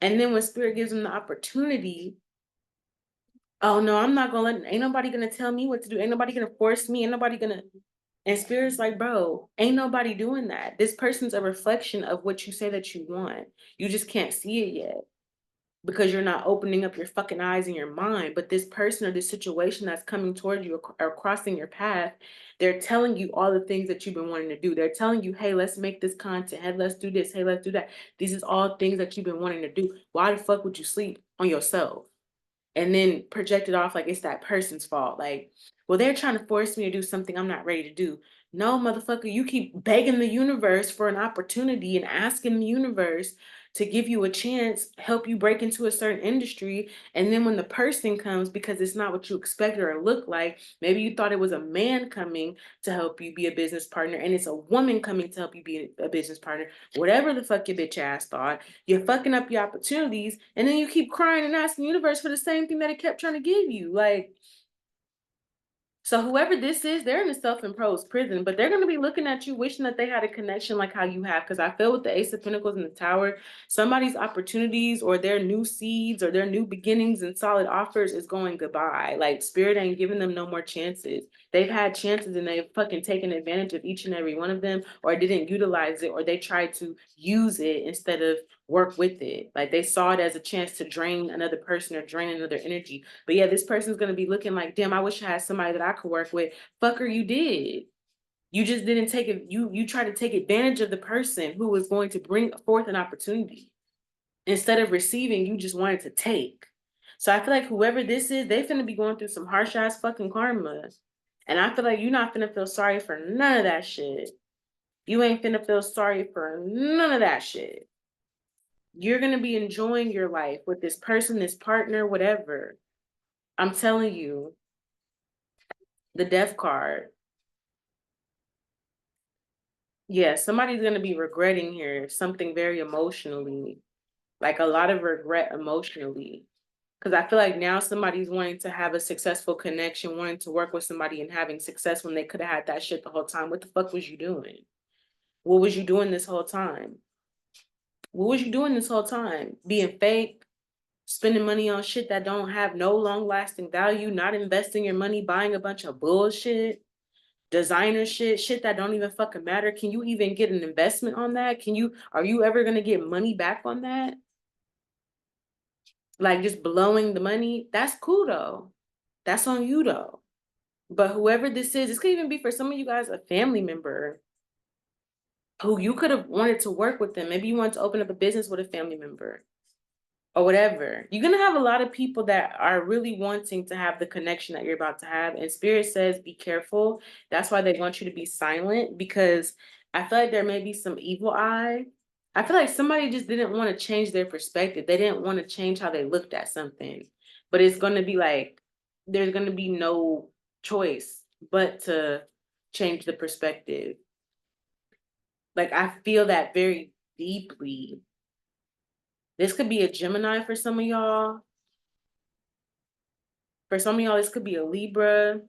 And then when spirit gives them the opportunity, oh no, I'm not gonna let, ain't nobody gonna tell me what to do. Ain't nobody gonna force me. Ain't nobody gonna, and spirit's like, bro, ain't nobody doing that. This person's a reflection of what you say that you want. You just can't see it yet because you're not opening up your fucking eyes and your mind. But this person or this situation that's coming toward you or crossing your path, they're telling you all the things that you've been wanting to do. They're telling you, hey, let's make this content. Hey, let's do this. Hey, let's do that. These is all things that you've been wanting to do. Why the fuck would you sleep on yourself? And then project it off like it's that person's fault. Like, well, they're trying to force me to do something I'm not ready to do. No, motherfucker, you keep begging the universe for an opportunity and asking the universe to give you a chance, help you break into a certain industry. And then when the person comes, because it's not what you expected or look like, maybe you thought it was a man coming to help you be a business partner, and it's a woman coming to help you be a business partner. Whatever the fuck your bitch ass thought, you're fucking up your opportunities, and then you keep crying and asking the universe for the same thing that it kept trying to give you. Like, so whoever this is, they're in a self-imposed prison, but they're going to be looking at you, wishing that they had a connection like how you have. Because I feel with the Ace of Pentacles and the Tower, somebody's opportunities or their new seeds or their new beginnings and solid offers is going goodbye. Like, Spirit ain't giving them no more chances. They've had chances and they've fucking taken advantage of each and every one of them, or didn't utilize it, or they tried to use it instead of work with it. Like, they saw it as a chance to drain another person or drain another energy. But yeah, this person's gonna be looking like, damn, I wish I had somebody that I could work with. Fucker, you did. You just didn't take it. You tried to take advantage of the person who was going to bring forth an opportunity. Instead of receiving, you just wanted to take. So I feel like whoever this is, they finna be going through some harsh ass fucking karma. And I feel like you're not finna feel sorry for none of that shit. You ain't finna feel sorry for none of that shit. You're going to be enjoying your life with this person, this partner, whatever. I'm telling you, the death card. Yeah, somebody's going to be regretting here something very emotionally, like a lot of regret emotionally. Because I feel like now somebody's wanting to have a successful connection, wanting to work with somebody and having success when they could have had that shit the whole time. What the fuck was you doing? What was you doing this whole time? What was you doing this whole time? Being fake, spending money on shit that don't have no long lasting value, not investing your money, buying a bunch of bullshit, designer shit that don't even fucking matter. Can you even get an investment on that? Are you ever gonna get money back on that? Like, just blowing the money, that's cool though. That's on you though. But whoever this is, this could even be for some of you guys a family member who you could have wanted to work with them. Maybe you want to open up a business with a family member or whatever. You're going to have a lot of people that are really wanting to have the connection that you're about to have. And Spirit says, be careful. That's why they want you to be silent, because I feel like there may be some evil eye. I feel like somebody just didn't want to change their perspective. They didn't want to change how they looked at something. But it's going to be like, there's going to be no choice but to change the perspective. Like, I feel that very deeply. This could be a Gemini for some of y'all. For some of y'all, this could be a Libra.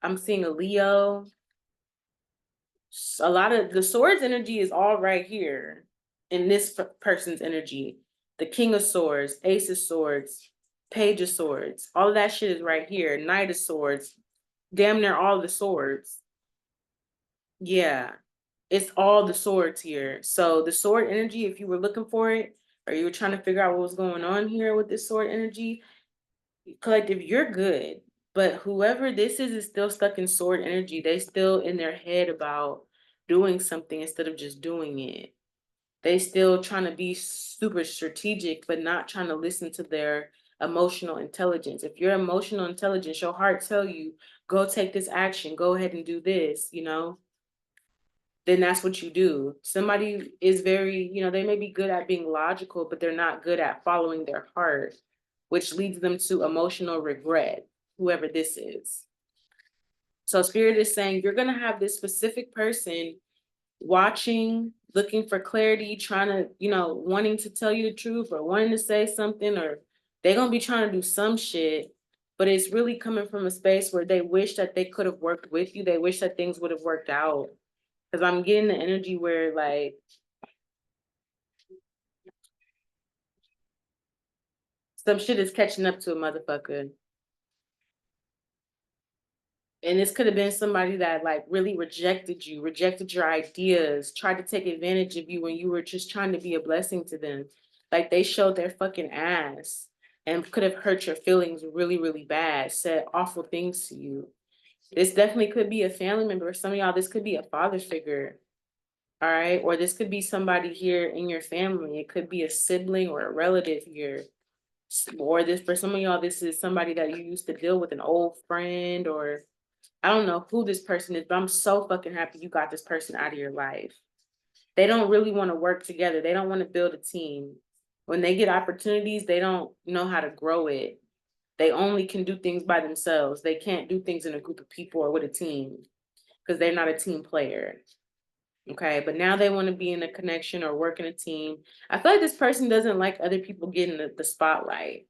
I'm seeing a Leo. A lot of the swords energy is all right here in this person's energy. The King of Swords, Ace of Swords, Page of Swords. All of that shit is right here. Knight of Swords. Damn near all the swords. Yeah. It's all the swords here. So the sword energy, if you were looking for it, or you were trying to figure out what was going on here with this sword energy, collective, you're good. But whoever this is still stuck in sword energy. They still in their head about doing something instead of just doing it. They still trying to be super strategic, but not trying to listen to their emotional intelligence. If your emotional intelligence, your heart tell you, go take this action, go ahead and do this, then that's what you do. Somebody is very, they may be good at being logical, but they're not good at following their heart, which leads them to emotional regret, whoever this is. So Spirit is saying you're going to have this specific person watching, looking for clarity, trying to, wanting to tell you the truth or wanting to say something, or they're going to be trying to do some shit, but it's really coming from a space where they wish that they could have worked with you. They wish that things would have worked out. Because I'm getting the energy where, like, some shit is catching up to a motherfucker. And this could have been somebody that like really rejected you, rejected your ideas, tried to take advantage of you when you were just trying to be a blessing to them. Like, they showed their fucking ass and could have hurt your feelings really, really bad, said awful things to you. This definitely could be a family member. For some of y'all, this could be a father figure. All right. Or this could be somebody here in your family. It could be a sibling or a relative here. Or this, for some of y'all, this is somebody that you used to deal with, an old friend, or I don't know who this person is, but I'm so fucking happy you got this person out of your life. They don't really want to work together. They don't want to build a team. When they get opportunities, they don't know how to grow it. They only can do things by themselves. They can't do things in a group of people or with a team because they're not a team player. Okay, but now they want to be in a connection or work in a team. I feel like this person doesn't like other people getting the spotlight.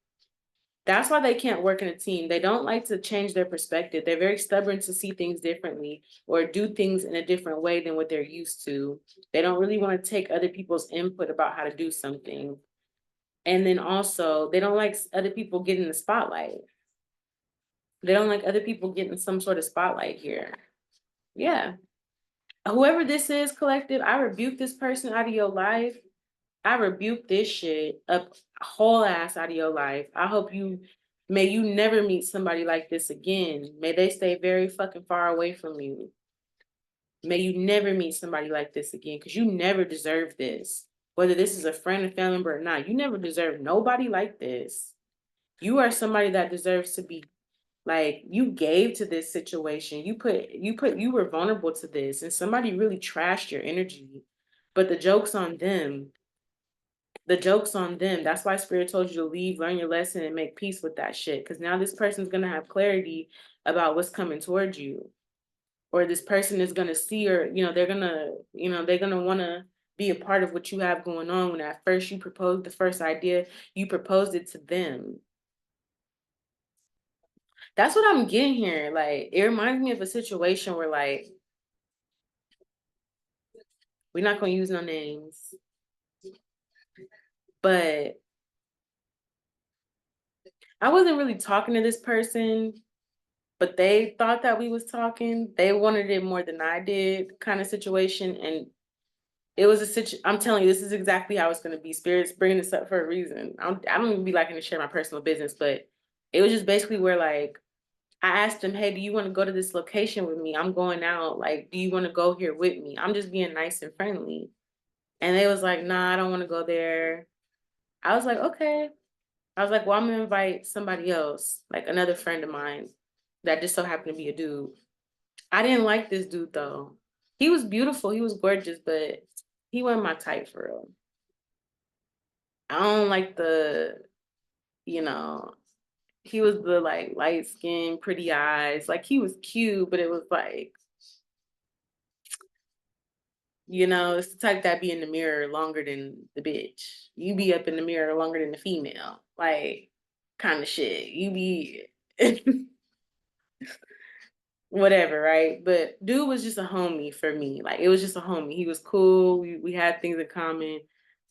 That's why they can't work in a team. They don't like to change their perspective. They're very stubborn to see things differently or do things in a different way than what they're used to. They don't really want to take other people's input about how to do something. And then also, they don't like other people getting the spotlight. They don't like other people getting some sort of spotlight here. Yeah. Whoever this is, collective, I rebuke this person out of your life. I rebuke this shit up whole ass out of your life. I hope may you never meet somebody like this again. May they stay very fucking far away from you. May you never meet somebody like this again because you never deserve this. Whether this is a friend, a family member or not, you never deserve nobody like this. You are somebody that deserves to be like you gave to this situation. You were vulnerable to this and somebody really trashed your energy. But the joke's on them. The joke's on them. That's why Spirit told you to leave, learn your lesson, and make peace with that shit. Because now this person's gonna have clarity about what's coming towards you, or this person is gonna see, or they're gonna want to be a part of what you have going on. When at first you proposed the first idea, you proposed it to them. That's what I'm getting here. Like it reminds me of a situation where like we're not gonna use no names, but I wasn't really talking to this person, but they thought that we was talking. They wanted it more than I did, kind of situation. And it was a situation. I'm telling you, this is exactly how it's going to be. Spirit's bringing this up for a reason. I don't even be liking to share my personal business, but it was just basically where like I asked them, hey, do you want to go to this location with me? I'm going out. Like, do you want to go here with me? I'm just being nice and friendly. And they was like, nah, I don't want to go there. I was like, okay. I was like, well, I'm gonna invite somebody else, like another friend of mine that just so happened to be a dude. I didn't like this dude though. He was beautiful, he was gorgeous, but he wasn't my type for real. I don't like you know, he was the like light skin, pretty eyes. Like he was cute, but it was like, it's the type that be in the mirror longer than the bitch. You be up in the mirror longer than the female. Like kind of shit. You be whatever, right? But dude was just a homie for me. Like it was just a homie. He was cool. We had things in common,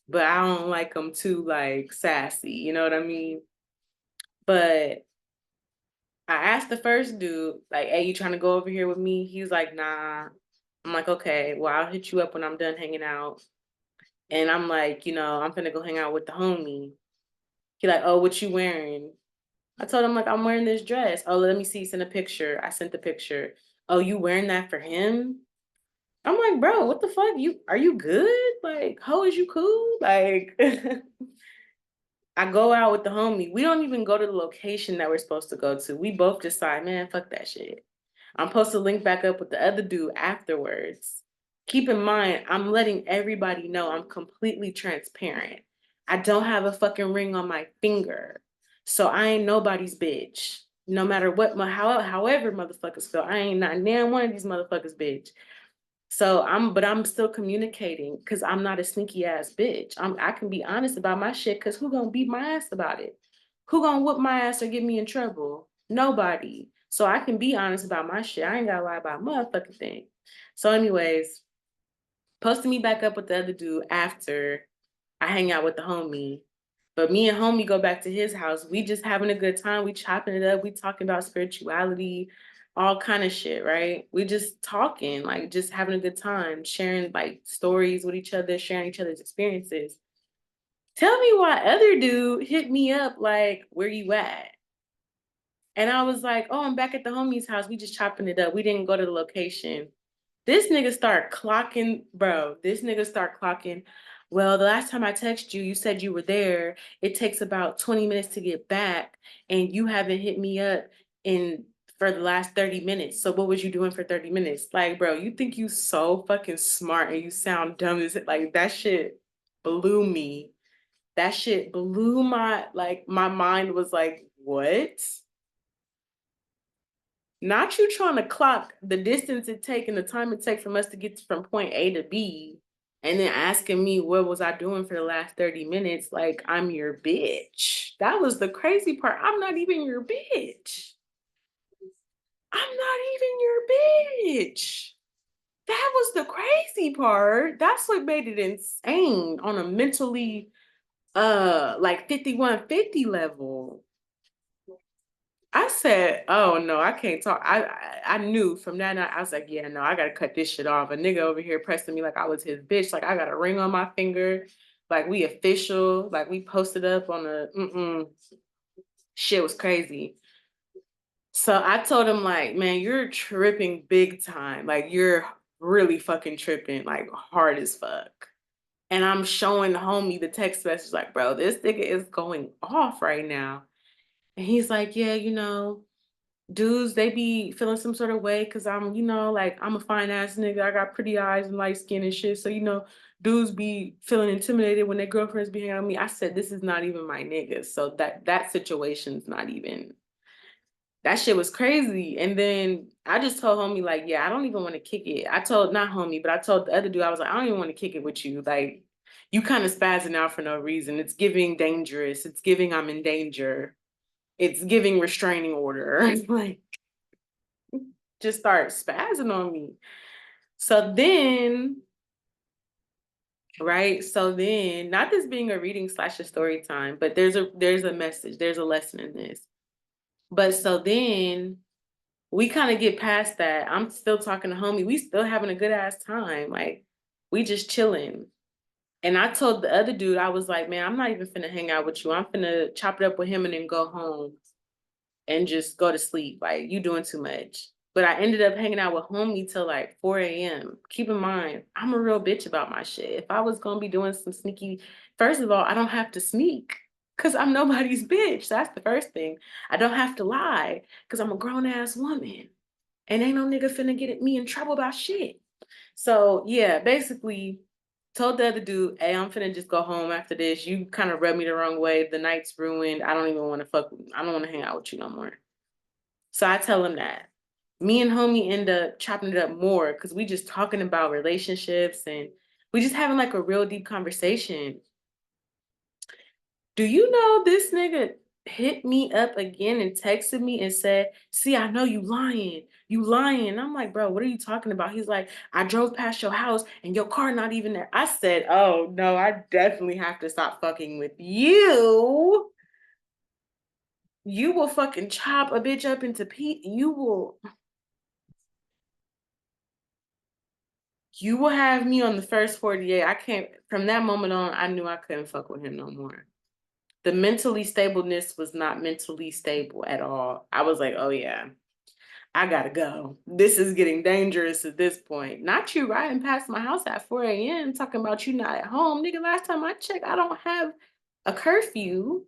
but I don't like him too like sassy. You know what I mean? But I asked the first dude, like, "Hey, you trying to go over here with me?" He was like, "Nah." I'm like, "Okay, well, I'll hit you up when I'm done hanging out." And I'm like, I'm finna go hang out with the homie. He like, "Oh, what you wearing?" I told him like, "I'm wearing this dress." "Oh, let me see. Send a picture." I sent the picture. "Oh, you wearing that for him?" I'm like, bro, what the fuck? Are you good? Like, how is you cool? Like I go out with the homie. We don't even go to the location that we're supposed to go to. We both decide, man, fuck that shit. I'm supposed to link back up with the other dude afterwards. Keep in mind, I'm letting everybody know I'm completely transparent. I don't have a fucking ring on my finger. So I ain't nobody's bitch. No matter what, however motherfuckers feel, I ain't not damn one of these motherfuckers bitch. So but I'm still communicating because I'm not a sneaky ass bitch. I can be honest about my shit because who gonna beat my ass about it? Who gonna whoop my ass or get me in trouble? Nobody. So I can be honest about my shit. I ain't gotta lie about a motherfucking thing. So, anyways, posting me back up with the other dude after I hang out with the homie. But me and homie go back to his house. We just having a good time. We chopping it up. We talking about spirituality, all kind of shit, right? We just talking, like just having a good time, sharing like stories with each other, sharing each other's experiences. Tell me why other dude hit me up like, where you at? And I was like, oh, I'm back at the homie's house. We just chopping it up. We didn't go to the location. This nigga start clocking, bro. This nigga start clocking. Well, the last time I texted you, you said you were there. It takes about 20 minutes to get back, and you haven't hit me up in for the last 30 minutes. So what was you doing for 30 minutes? Like, bro, you think you so fucking smart and you sound dumb as like that shit blew me. That shit blew my mind was like, what? Not you trying to clock the distance it take and the time it take from us to get from point A to B, and then asking me what was I doing for the last 30 minutes, like I'm your bitch. That was the crazy part. I'm not even your bitch. I'm not even your bitch. That was the crazy part. That's what made it insane on a mentally like 5150 level. I said, "Oh no, I can't talk." I knew from that night. I was like, "Yeah, no, I gotta cut this shit off." A nigga over here pressing me like I was his bitch, like I got a ring on my finger, like we official, like we posted up on the shit was crazy. So I told him like, "Man, you're tripping big time. Like you're really fucking tripping, like hard as fuck." And I'm showing homie the text message, like, "Bro, this nigga is going off right now." And he's like, "Yeah, dudes, they be feeling some sort of way because like I'm a fine ass nigga. I got pretty eyes and light skin and shit. So, dudes be feeling intimidated when their girlfriends be hanging on me." I said, this is not even my nigga. So that situation's not even, that shit was crazy. And then I just told homie, like, yeah, I don't even want to kick it. I told, not homie, but I told the other dude, I was like, I don't even want to kick it with you. Like, you kind of spazzing out for no reason. It's giving dangerous. It's giving I'm in danger. It's giving restraining order. Like, just start spazzing on me. So then, right? So then, not this being a reading slash a story time, but there's a message, there's a lesson in this. But so then we kind of get past that. I'm still talking to homie. We still having a good ass time. Like we just chilling. And I told the other dude, I was like, man, I'm not even finna hang out with you. I'm finna chop it up with him and then go home and just go to sleep. Like you doing too much. But I ended up hanging out with homie till like 4 a.m. Keep in mind, I'm a real bitch about my shit. If I was gonna be doing some sneaky, first of all, I don't have to sneak because I'm nobody's bitch. That's the first thing. I don't have to lie because I'm a grown ass woman. And ain't no nigga finna get me in trouble about shit. So yeah, basically told the other dude, hey, I'm finna just go home after this. You kind of rubbed me the wrong way. The night's ruined. I don't even want to fuck with you. I don't want to hang out with you no more. So I tell him that. Me and homie end up chopping it up more because we just talking about relationships and we just having like a real deep conversation. Do you know this nigga hit me up again and texted me and said, see, I know you lying. You lying. I'm like, bro, what are you talking about? He's like, I drove past your house and your car not even there. I said, oh no, I definitely have to stop fucking with you. You will fucking chop a bitch up into you will have me on the first 48. I can't, from that moment on, I knew I couldn't fuck with him no more. The mentally stableness was not mentally stable at all. I was like, oh yeah, I gotta go. This is getting dangerous at this point. Not you riding past my house at 4 a.m. talking about you not at home. Nigga, last time I checked, I don't have a curfew.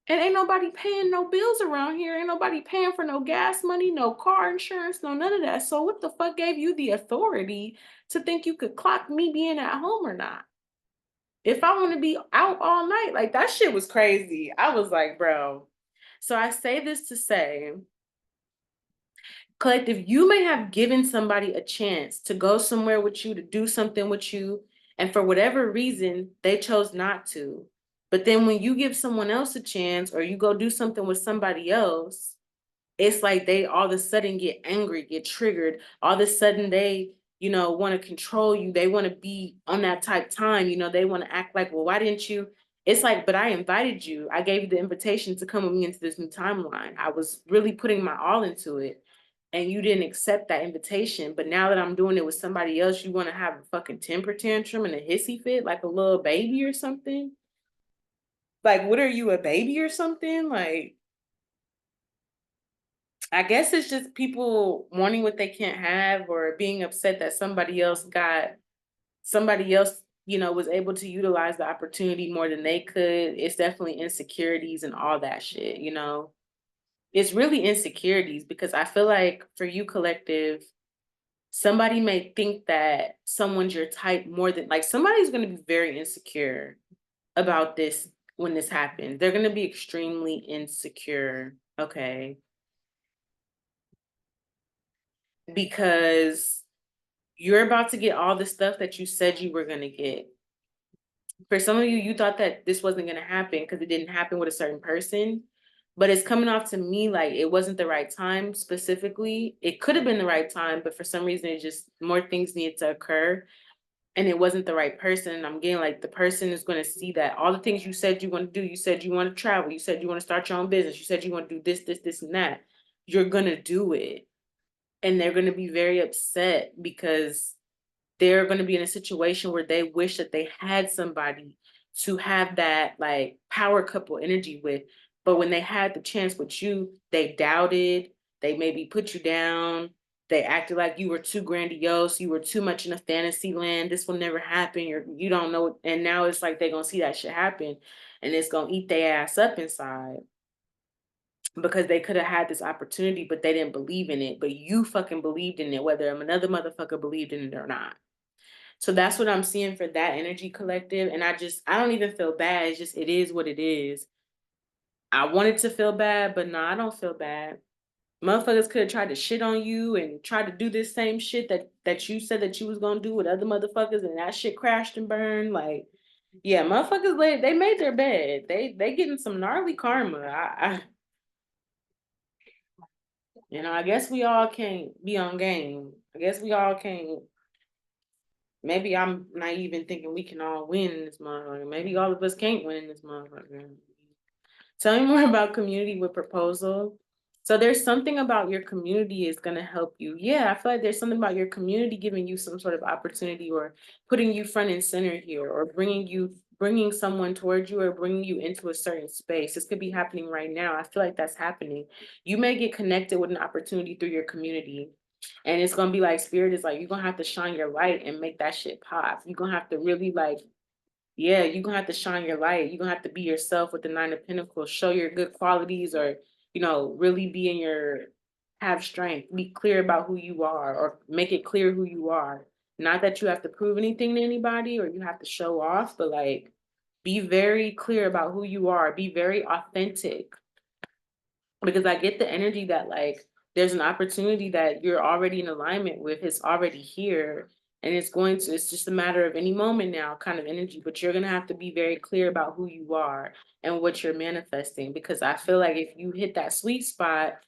And ain't nobody paying no bills around here. Ain't nobody paying for no gas money, no car insurance, no none of that. So what the fuck gave you the authority to think you could clock me being at home or not? If I want to be out all night, like that shit was crazy. I was like, bro. So I say this to say, collective, you may have given somebody a chance to go somewhere with you, to do something with you, and for whatever reason, they chose not to. But then when you give someone else a chance or you go do something with somebody else, it's like they all of a sudden get angry, get triggered. All of a sudden they, want to control you. They want to be on that type time. They want to act like, well, why didn't you? It's like, but I invited you. I gave you the invitation to come with me into this new timeline. I was really putting my all into it. And you didn't accept that invitation. But now that I'm doing it with somebody else, you want to have a fucking temper tantrum and a hissy fit like a little baby or something? Like, what are you, a baby or something? Like, I guess it's just people wanting what they can't have or being upset that somebody else, was able to utilize the opportunity more than they could. It's definitely insecurities and all that shit. It's really insecurities because I feel like for you, collective, somebody may think that someone's your type more than, like, somebody's going to be very insecure about this when this happens. They're gonna be extremely insecure, okay? Because you're about to get all the stuff that you said you were gonna get. For some of you, you thought that this wasn't gonna happen because it didn't happen with a certain person. But it's coming off to me like it wasn't the right time specifically. It could have been the right time, but for some reason, it just more things needed to occur and it wasn't the right person. I'm getting like the person is going to see that all the things you said you want to do, you said you want to travel, you said you want to start your own business, you said you want to do this, and that. You're going to do it. And they're going to be very upset because they're going to be in a situation where they wish that they had somebody to have that like power couple energy with. But when they had the chance with you, they doubted, they maybe put you down, they acted like you were too grandiose, you were too much in a fantasy land, this will never happen, you don't know. And now it's like they're going to see that shit happen and it's going to eat their ass up inside because they could have had this opportunity, but they didn't believe in it. But you fucking believed in it, whether another motherfucker believed in it or not. So that's what I'm seeing for that energy collective. And I don't even feel bad. It's just, it is what it is. I wanted to feel bad, but no, I don't feel bad. Motherfuckers could have tried to shit on you and tried to do this same shit that you said that you was gonna do with other motherfuckers, and that shit crashed and burned. Like, yeah, motherfuckers, they made their bed. They getting some gnarly karma. I guess we all can't be on game. I guess we all can't. Maybe I'm naive in thinking we can all win in this motherfucker. Maybe all of us can't win in this motherfucker. Tell me more about community with proposal. So there's something about your community is going to help you. Yeah, I feel like there's something about your community giving you some sort of opportunity or putting you front and center here or bringing someone towards you or bringing you into a certain space. This could be happening right now. I feel like that's happening. You may get connected with an opportunity through your community. And it's gonna be like spirit is like, you're gonna have to shine your light and make that shit pop. You're gonna have to really like, yeah, you're gonna have to shine your light. You're gonna have to be yourself with the Nine of Pentacles, show your good qualities or, really be in have strength, be clear about who you are or make it clear who you are. Not that you have to prove anything to anybody or you have to show off, but like be very clear about who you are, be very authentic because I get the energy that like there's an opportunity that you're already in alignment with, it's already here. And it's just a matter of any moment now kind of energy, but you're going to have to be very clear about who you are and what you're manifesting. Because I feel like if you hit that sweet spot,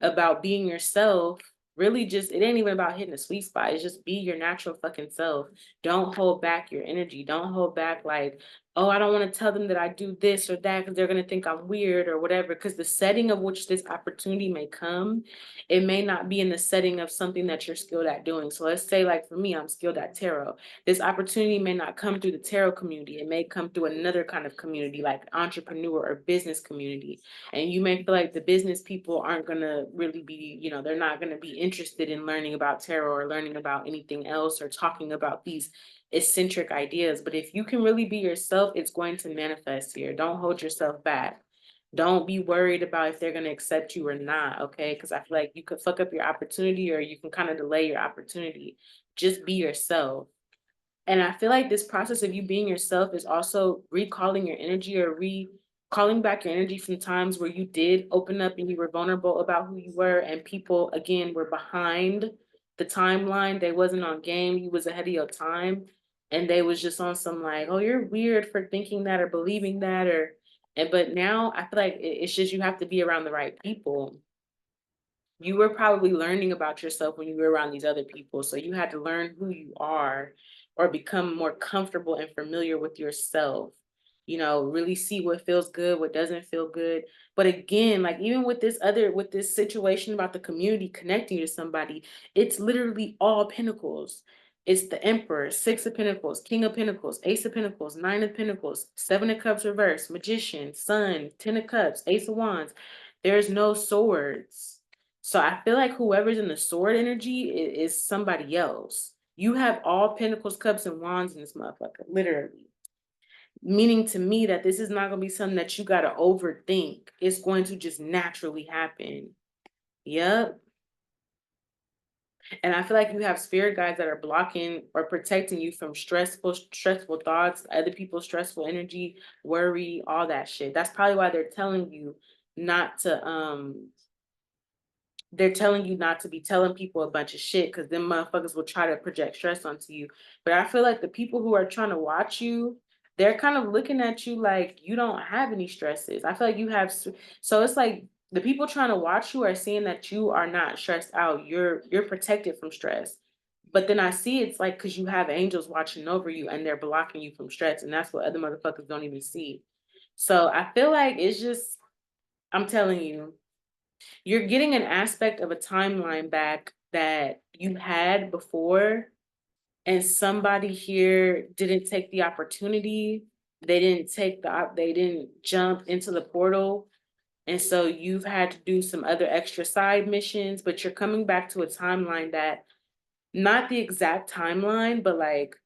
about being yourself, really just it ain't even about hitting a sweet spot. It's just be your natural fucking self. Don't hold back your energy. Don't hold back like, oh, I don't want to tell them that I do this or that because they're gonna think I'm weird or whatever. Because the setting of which this opportunity may come, it may not be in the setting of something that you're skilled at doing. So let's say like for me, I'm skilled at tarot. This opportunity may not come through the tarot community. It may come through another kind of community like entrepreneur or business community. And you may feel like the business people aren't going to really be, they're not going to be interested in learning about tarot or learning about anything else or talking about these eccentric ideas. But if you can really be yourself, it's going to manifest here. Don't hold yourself back. Don't be worried about if they're going to accept you or not, okay? Because I feel like you could fuck up your opportunity or you can kind of delay your opportunity. Just be yourself. And I feel like this process of you being yourself is also recalling your energy or calling back your energy from times where you did open up and you were vulnerable about who you were and people again were behind the timeline. They wasn't on game. You was ahead of your time. And they was just on some like, oh, you're weird for thinking that or believing that but now I feel like it's just you have to be around the right people. You were probably learning about yourself when you were around these other people. So you had to learn who you are or become more comfortable and familiar with yourself. Really see what feels good, what doesn't feel good. But again, like even with this situation about the community connecting you to somebody, it's literally all pentacles. It's the Emperor, Six of Pentacles, King of Pentacles, Ace of Pentacles, Nine of Pentacles, Seven of Cups reverse, Magician, Sun, Ten of Cups, Ace of Wands. There's no swords. So I feel like whoever's in the sword energy is somebody else. You have all pentacles, cups, and wands in this motherfucker, literally. Meaning to me that this is not going to be something that you got to overthink. It's going to just naturally happen. Yep. And I feel like you have spirit guides that are blocking or protecting you from stressful thoughts, other people's stressful energy, worry, all that shit. That's probably why not to um they're telling you not to be telling people a bunch of shit because them motherfuckers will try to project stress onto you. But I feel like the people who are trying to watch you, they're kind of looking at you like you don't have any stresses. I feel like you have, so it's like the people trying to watch you are seeing that you are not stressed out. You're protected from stress. But then I see it's like because you have angels watching over you and they're blocking you from stress, and that's what other motherfuckers don't even see. So I feel like it's just, I'm telling you, you're getting an aspect of a timeline back that you had before, and somebody here didn't take the opportunity. They didn't jump into the portal. And so you've had to do some other extra side missions, but you're coming back to a timeline that, not the exact timeline, but like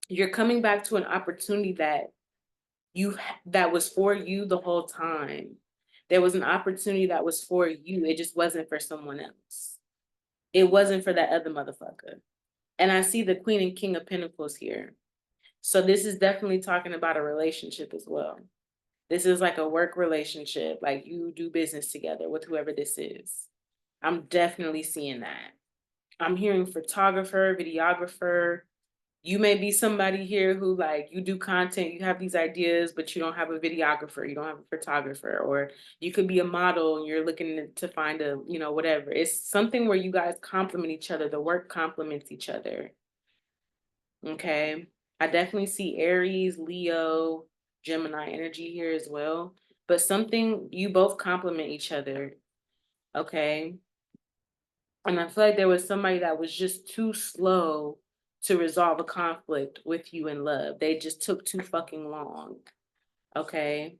you're coming back to an opportunity that was for you the whole time. There was an opportunity that was for you. It just wasn't for someone else. It wasn't for that other motherfucker. And I see the Queen and King of Pentacles here. So this is definitely talking about a relationship as well. This is like a work relationship, like you do business together with whoever this is. I'm definitely seeing that. I'm hearing photographer, videographer. You may be somebody here who, like, you do content, you have these ideas, but you don't have a videographer, you don't have a photographer, or you could be a model and you're looking to find a, whatever. It's something where you guys complement each other. The work complements each other. Okay. I definitely see Aries, Leo, Gemini energy here as well. But something, you both complement each other. Okay. And I feel like there was somebody that was just too slow to resolve a conflict with you in love. They just took too fucking long. Okay.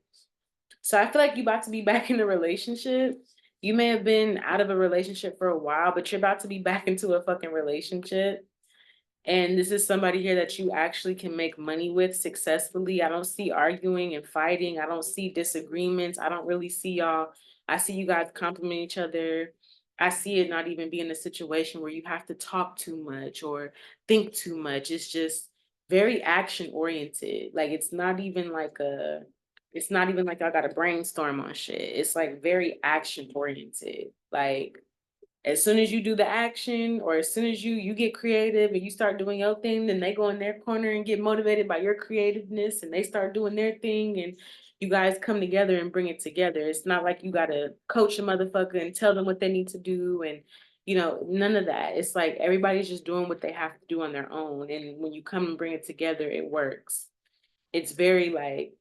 So I feel like you're about to be back in a relationship. You may have been out of a relationship for a while, but you're about to be back into a fucking relationship. And this is somebody here that you actually can make money with successfully. I don't see arguing and fighting. I don't see disagreements. I don't really see y'all. I see you guys compliment each other. I see it not even being a situation where you have to talk too much or think too much. It's just very action oriented. Like it's not even like I got to brainstorm on shit. It's like very action oriented. Like as soon as you do the action, or as soon as you get creative and you start doing your thing, then they go in their corner and get motivated by your creativeness and they start doing their thing, and you guys come together and bring it together. It's not like you gotta coach a motherfucker and tell them what they need to do, and none of that. It's like everybody's just doing what they have to do on their own, and when you come and bring it together, it works. It's very like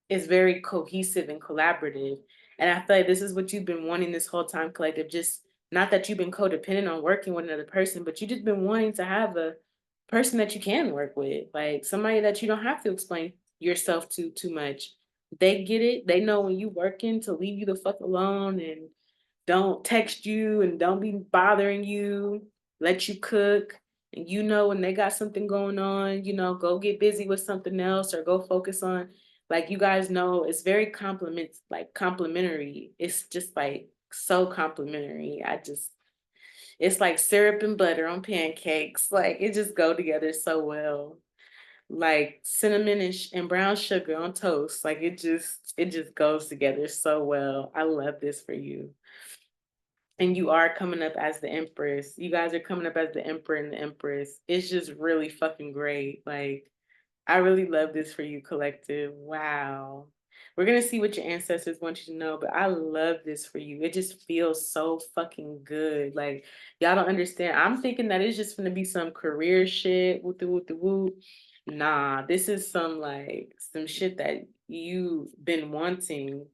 it's very cohesive and collaborative. And I feel like this is what you've been wanting this whole time, collective. Just not that you've been codependent on working with another person, but you just been wanting to have a person that you can work with, like somebody that you don't have to explain yourself to too much. They get it. They know when you working to leave you the fuck alone and don't text you and don't be bothering you, let you cook. And when they got something going on, go get busy with something else or go focus on, like, you guys know it's very complimentary. It's just like so complimentary. It's like syrup and butter on pancakes. Like it just go together so well. Like cinnamon and brown sugar on toast. Like it just goes together so well. I love this for you. And you are coming up as the Empress. You guys are coming up as the Emperor and the Empress. It's just really fucking great. Like, I really love this for you, collective. Wow. We're gonna see what your ancestors want you to know, but I love this for you. It just feels so fucking good. Like, y'all don't understand. I'm thinking that it's just gonna be some career shit, woo woo woo. Nah, this is some shit that you've been wanting,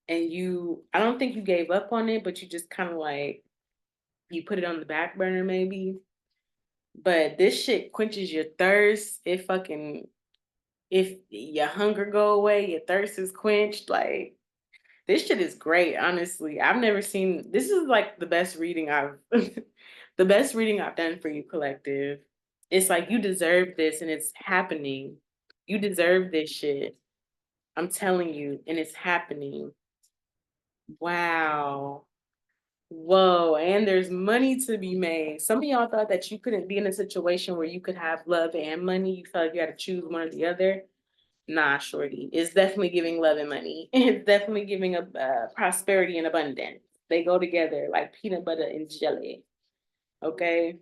and I don't think you gave up on it, but you just kind of like, you put it on the back burner maybe. But this shit quenches your thirst. If your hunger go away, your thirst is quenched. Like, this shit is great, honestly. I've never seen, this is like the best reading the best reading I've done for you, collective. It's like you deserve this and it's happening. You deserve this shit. I'm telling you, and it's happening. Wow. Whoa, and there's money to be made. Some of y'all thought that you couldn't be in a situation where you could have love and money. You felt like you had to choose one or the other. Nah, shorty. It's definitely giving love and money. It's definitely giving a prosperity and abundance. They go together like peanut butter and jelly. Okay.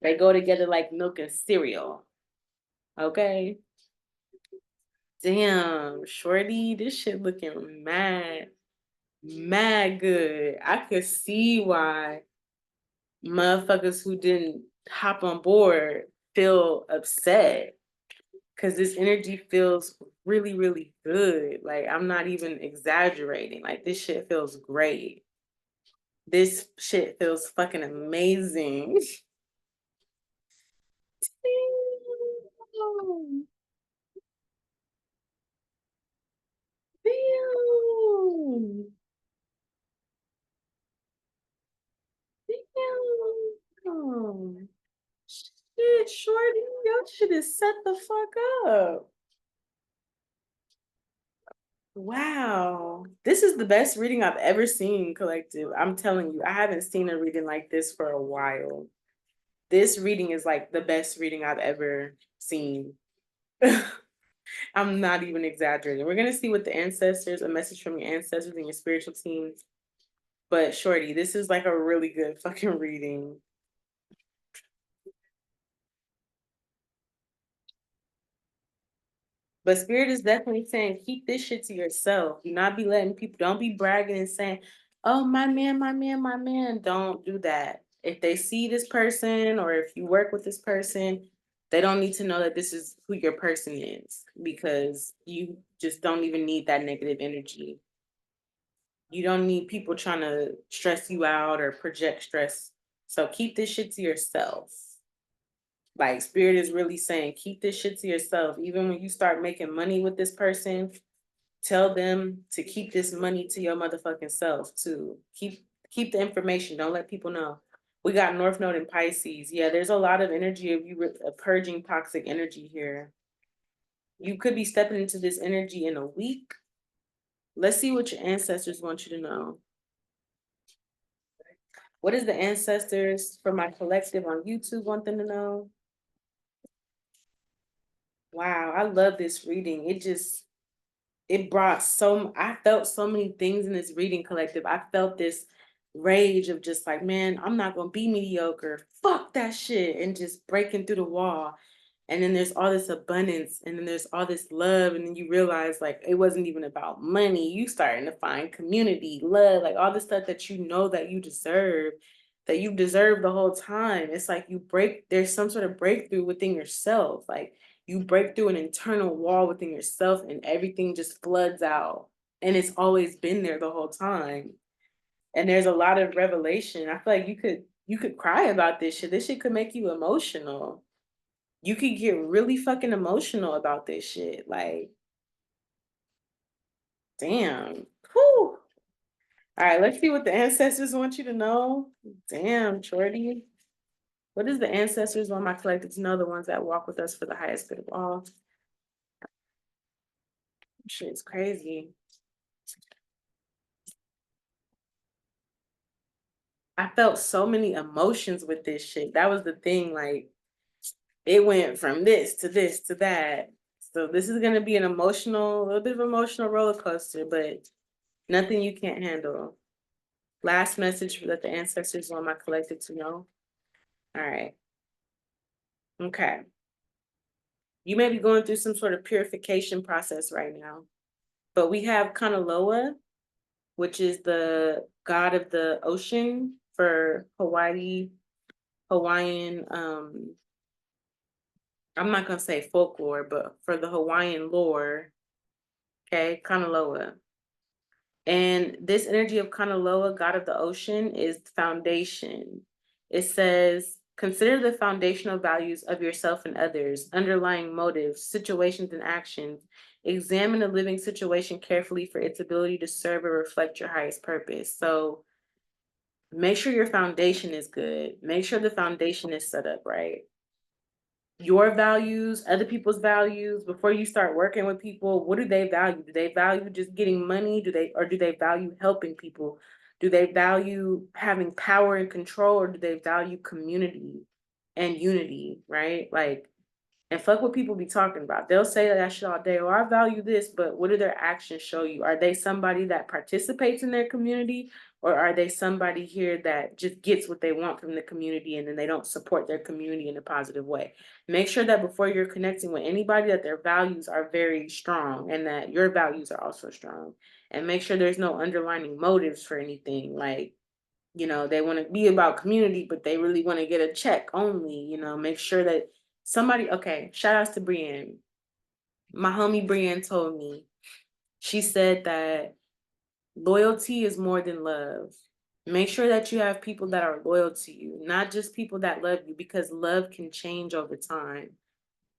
They go together like milk and cereal. Okay. Damn, shorty, this shit looking mad good. I could see why motherfuckers who didn't hop on board feel upset because this energy feels really good. Like, I'm not even exaggerating. Like, this shit feels great. This shit feels fucking amazing. Damn. Damn. Damn. Shit, shorty, your shit is set the fuck up. Wow. This is the best reading I've ever seen, collective. I'm telling you, I haven't seen a reading like this for a while. This reading is like the best reading I've ever seen. I'm not even exaggerating. We're gonna see what the ancestors, a message from your ancestors and your spiritual teams. But shorty, this is like a really good fucking reading. But spirit is definitely saying, keep this shit to yourself. Do not be letting people, don't be bragging and saying, oh, my man, my man, my man. Don't do that. If they see this person or if you work with this person, they don't need to know that this is who your person is because you just don't even need that negative energy. You don't need people trying to stress you out or project stress. So keep this shit to yourself. Like spirit is really saying, keep this shit to yourself. Even when you start making money with this person, tell them to keep this money to your motherfucking self too. Keep the information. Don't let people know. We got North Node and Pisces. Yeah, there's a lot of energy of you purging toxic energy here. You could be stepping into this energy in a week. Let's see what your ancestors want you to know. What is the ancestors for my collective on YouTube want them to know? Wow, I love this reading. It brought I felt so many things in this reading collective. I felt this rage of just like, man, I'm not gonna be mediocre. Fuck that shit. And just breaking through the wall. And then there's all this abundance, and then there's all this love, and then you realize like it wasn't even about money. You starting to find community, love, like all the stuff that you know that you deserve, that you deserve the whole time. It's like there's some sort of breakthrough within yourself. Like you break through an internal wall within yourself and everything just floods out. And it's always been there the whole time. And there's a lot of revelation. I feel like you could cry about this shit. This shit could make you emotional. You could get really fucking emotional about this shit. Like, damn. Whew. All right, let's see what the ancestors want you to know. Damn, Shorty. What does the ancestors want my collective to know? The ones that walk with us for the highest good of all. Shit's crazy. I felt so many emotions with this shit. That was the thing. Like, it went from this to this to that. So this is gonna be a little bit of emotional roller coaster, but nothing you can't handle. Last message that the ancestors want my collective to know. All right. Okay. You may be going through some sort of purification process right now, but we have Kanaloa, which is the god of the ocean for Hawaiian, I'm not gonna say folklore, but for the Hawaiian lore, okay, Kanaloa. And this energy of Kanaloa, god of the ocean, is foundation. It says, consider the foundational values of yourself and others, underlying motives, situations, and actions. Examine a living situation carefully for its ability to serve or reflect your highest purpose. So make sure your foundation is good. Make sure the foundation is set up right. Your values, other people's values, before you start working with people, what do they value? Do they value just getting money? Do they value helping people? Do they value having power and control, or do they value community and unity, right? Like, and fuck what people be talking about. They'll say that shit all day, or I value this, but what do their actions show you? Are they somebody that participates in their community, or are they somebody here that just gets what they want from the community and then they don't support their community in a positive way? Make sure that before you're connecting with anybody that their values are very strong and that your values are also strong. And make sure there's no underlining motives for anything. Like, they want to be about community, but they really want to get a check only. Make sure that somebody, okay, shout outs to Brienne. My homie Brienne told me, she said that loyalty is more than love. Make sure that you have people that are loyal to you, not just people that love you, because love can change over time.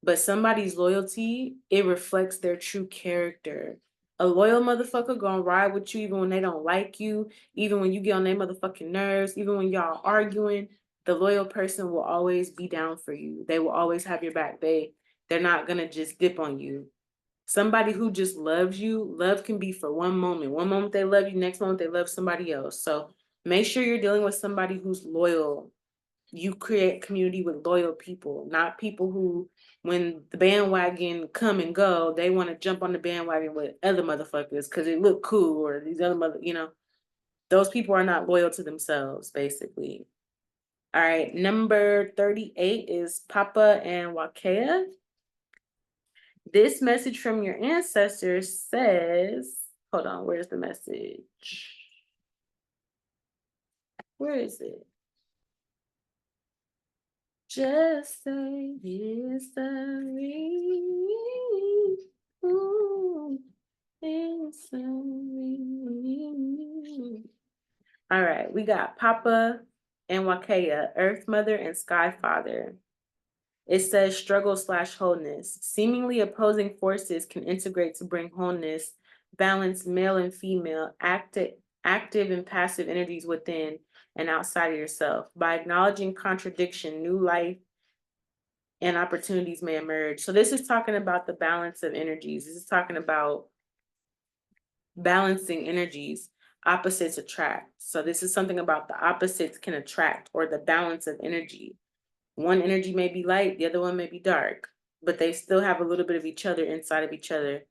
But somebody's loyalty, it reflects their true character. A loyal motherfucker gonna ride with you even when they don't like you, even when you get on their motherfucking nerves, even when y'all arguing. The loyal person will always be down for you. They will always have your back. They're not gonna just dip on you. Somebody who just loves you, love can be for one moment. One moment they love you, next moment they love somebody else. So make sure you're dealing with somebody who's loyal. You create community with loyal people, not people who, when the bandwagon come and go, they want to jump on the bandwagon with other motherfuckers because it look cool, or these other those people are not loyal to themselves, basically. All right, number 38 is Papa and Wakea. This message from your ancestors says, hold on, where's the message? Where is it? Just say history. Ooh, history. All right, we got Papa and Wakea, Earth Mother and Sky Father. It says struggle/wholeness. Seemingly opposing forces can integrate to bring wholeness, balance male and female, active and passive energies within and outside of yourself. By acknowledging contradiction, new life and opportunities may emerge. So this is talking about the balance of energies. This is talking about balancing energies. Opposites attract. So this is something about the opposites can attract, or the balance of energy. One energy may be light, the other one may be dark, but they still have a little bit of each other inside of each other.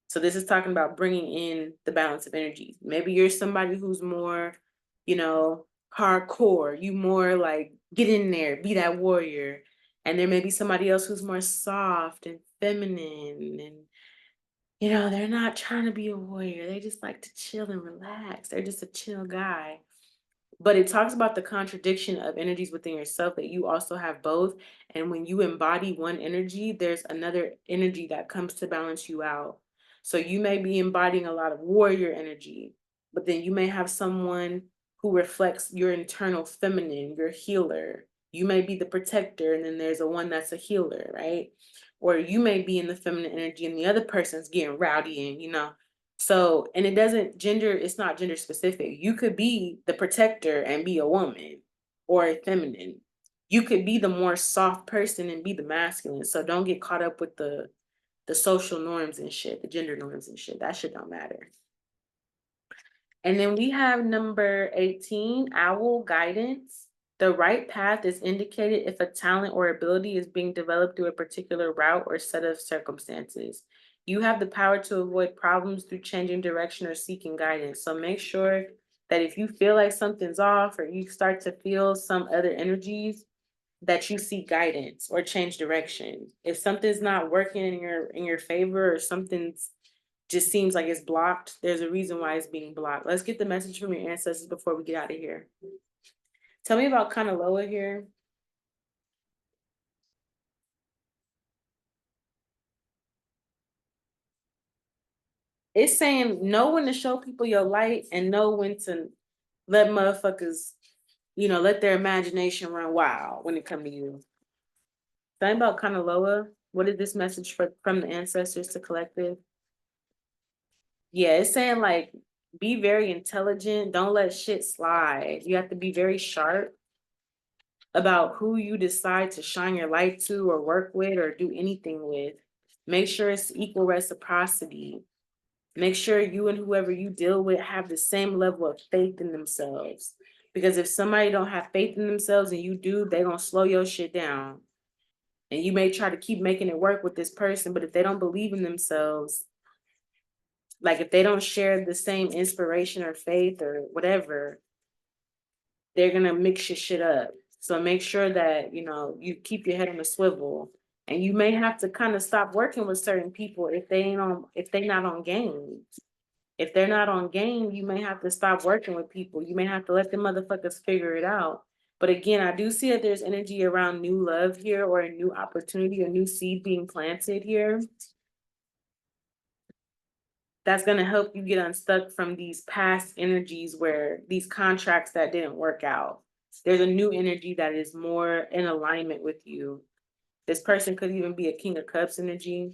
So this is talking about bringing in the balance of energies. Maybe you're somebody who's more, hardcore. You more like get in there, be that warrior. And there may be somebody else who's more soft and feminine, and they're not trying to be a warrior. They just like to chill and relax. They're just a chill guy. But it talks about the contradiction of energies within yourself, that you also have both. And when you embody one energy, there's another energy that comes to balance you out. So you may be embodying a lot of warrior energy, but then you may have someone who reflects your internal feminine, your healer. You may be the protector, and then there's a one that's a healer, right? Or you may be in the feminine energy and the other person's getting rowdy, and so, and it's not gender specific. You could be the protector and be a woman or a feminine. You could be the more soft person and be the masculine. So don't get caught up with the social norms and shit, the gender norms and shit. That shit don't matter. And then we have number 18, owl guidance. The right path is indicated if a talent or ability is being developed through a particular route or set of circumstances. You have the power to avoid problems through changing direction or seeking guidance. So make sure that if you feel like something's off, or you start to feel some other energies, that you seek guidance or change direction. If something's not working in your favor, or something's just seems like it's blocked, there's a reason why it's being blocked. Let's get the message from your ancestors before we get out of here. Tell me about Kanaloa here. It's saying know when to show people your light and know when to let motherfuckers, let their imagination run wild when it come to you. Tell me about Kanaloa. What is this message from the ancestors to collective? Yeah, it's saying like, be very intelligent. Don't let shit slide. You have to be very sharp about who you decide to shine your light to or work with or do anything with. Make sure it's equal reciprocity. Make sure you and whoever you deal with have the same level of faith in themselves. Because if somebody don't have faith in themselves and you do, they gonna slow your shit down. And you may try to keep making it work with this person, but if they don't believe in themselves, like if they don't share the same inspiration or faith or whatever, they're gonna mix your shit up. So make sure that, you keep your head on a swivel. And you may have to kind of stop working with certain people if they not on game. If they're not on game, you may have to stop working with people. You may have to let the motherfuckers figure it out. But again, I do see that there's energy around new love here, or a new opportunity, a new seed being planted here. That's going to help you get unstuck from these past energies where these contracts that didn't work out. There's a new energy that is more in alignment with you. This person could even be a King of Cups energy.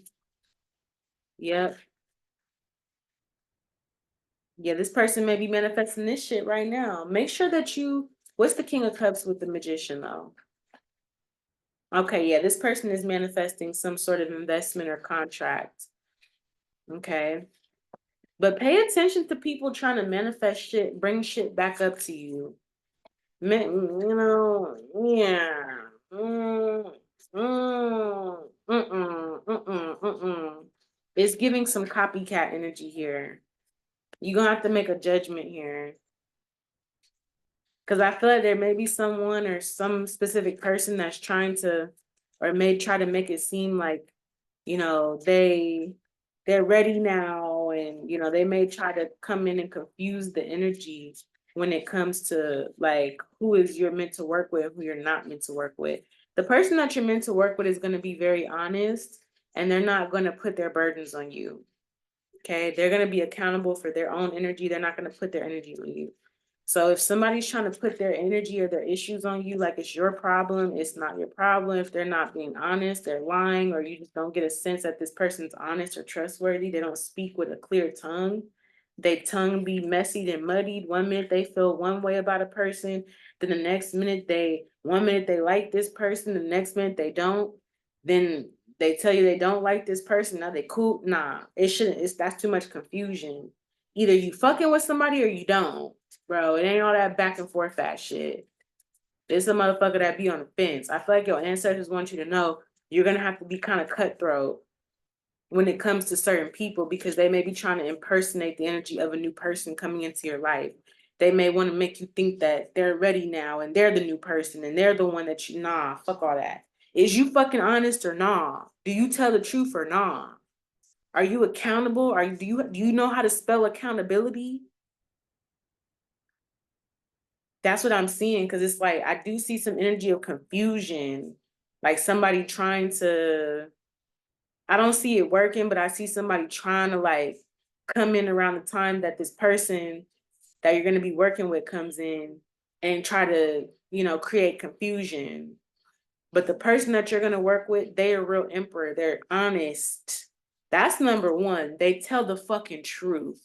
Yep. Yeah, this person may be manifesting this shit right now. Make sure that what's the King of Cups with the Magician though? Okay, yeah, this person is manifesting some sort of investment or contract. Okay. But pay attention to people trying to manifest shit, bring shit back up to you. Yeah. It's giving some copycat energy here. You're gonna have to make a judgment here. Because I feel like there may be someone or some specific person that's trying to, or may try to make it seem like, they're ready now, and they may try to come in and confuse the energy when it comes to like who is you're meant to work with, who you're not meant to work with. The person that you're meant to work with is going to be very honest, and they're not going to put their burdens on you. Okay, they're going to be accountable for their own energy. They're not going to put their energy on you. So if somebody's trying to put their energy or their issues on you, like it's your problem, it's not your problem. If they're not being honest, they're lying, or you just don't get a sense that this person's honest or trustworthy. They don't speak with a clear tongue. They tongue be messy and muddied. 1 minute they feel one way about a person, then the next minute one minute they like this person, the next minute they don't. Then they tell you they don't like this person. Now they cool. Nah, it shouldn't. That's too much confusion. Either you fucking with somebody or you don't. Bro, it ain't all that back and forth fat shit. There's a motherfucker that be on the fence. I feel like your ancestors want you to know you're gonna have to be kind of cutthroat when it comes to certain people, because they may be trying to impersonate the energy of a new person coming into your life. They may want to make you think that they're ready now and they're the new person and they're the one that nah, fuck all that. Is you fucking honest or nah? Do you tell the truth or nah? Are you accountable? Do you know how to spell accountability? That's what I'm seeing, because it's like I do see some energy of confusion, like somebody trying to. I don't see it working, but I see somebody trying to like come in around the time that this person that you're going to be working with comes in and try to, create confusion. But the person that you're going to work with, they are real emperor. They're honest. That's number one. They tell the fucking truth.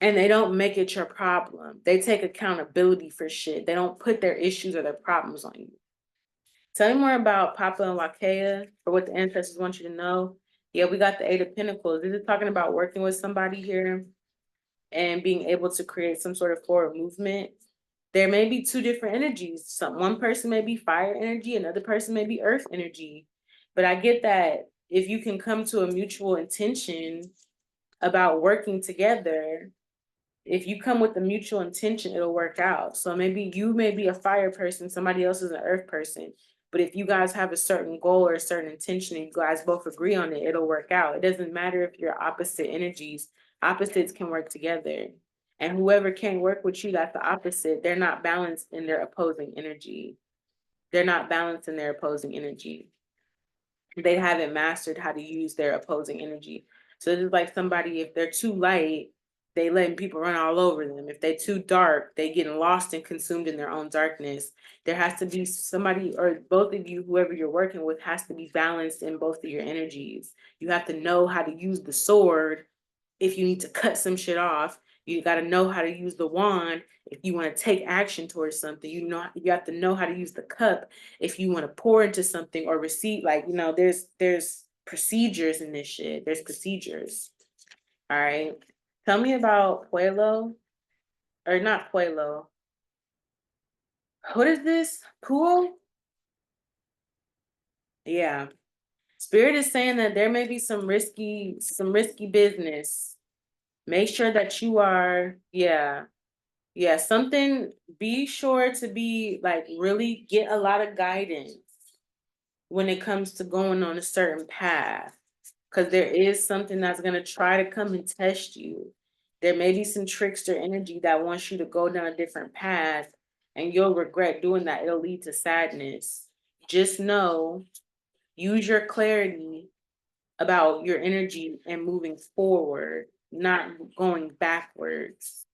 And they don't make it your problem. They take accountability for shit. They don't put their issues or their problems on you. Tell me more about Papa and Wakea, or what the ancestors want you to know. Yeah, we got the Eight of Pentacles. This is talking about working with somebody here and being able to create some sort of forward movement. There may be two different energies. One person may be fire energy, another person may be earth energy. But I get that if you can come to a mutual intention about working together, if you come with the mutual intention, it'll work out. So maybe you may be a fire person, somebody else is an earth person. But if you guys have a certain goal or a certain intention and you guys both agree on it, it'll work out. It doesn't matter if you're opposite energies, opposites can work together. And whoever can work with you, that's the opposite. They're not balanced in their opposing energy. They're not balanced in their opposing energy. They haven't mastered how to use their opposing energy. So it's like somebody, if they're too light, they letting people run all over them. If they're too dark, they getting lost and consumed in their own darkness. There has to be somebody, or both of you, whoever you're working with, has to be balanced in both of your energies. You have to know how to use the sword if you need to cut some shit off. You got to know how to use the wand if you want to take action towards something. You have to know how to use the cup if you want to pour into something or receive. Like, there's procedures in this shit. There's procedures. All right. Tell me about Puelo, or not Puelo. What is this? Pool? Yeah. Spirit is saying that there may be some risky business. Make sure that you are, yeah, yeah, something, be sure to be like really get a lot of guidance when it comes to going on a certain path. Because there is something that's going to try to come and test you. There may be some trickster energy that wants you to go down a different path, and you'll regret doing that. It'll lead to sadness. Just know, use your clarity about your energy and moving forward, not going backwards.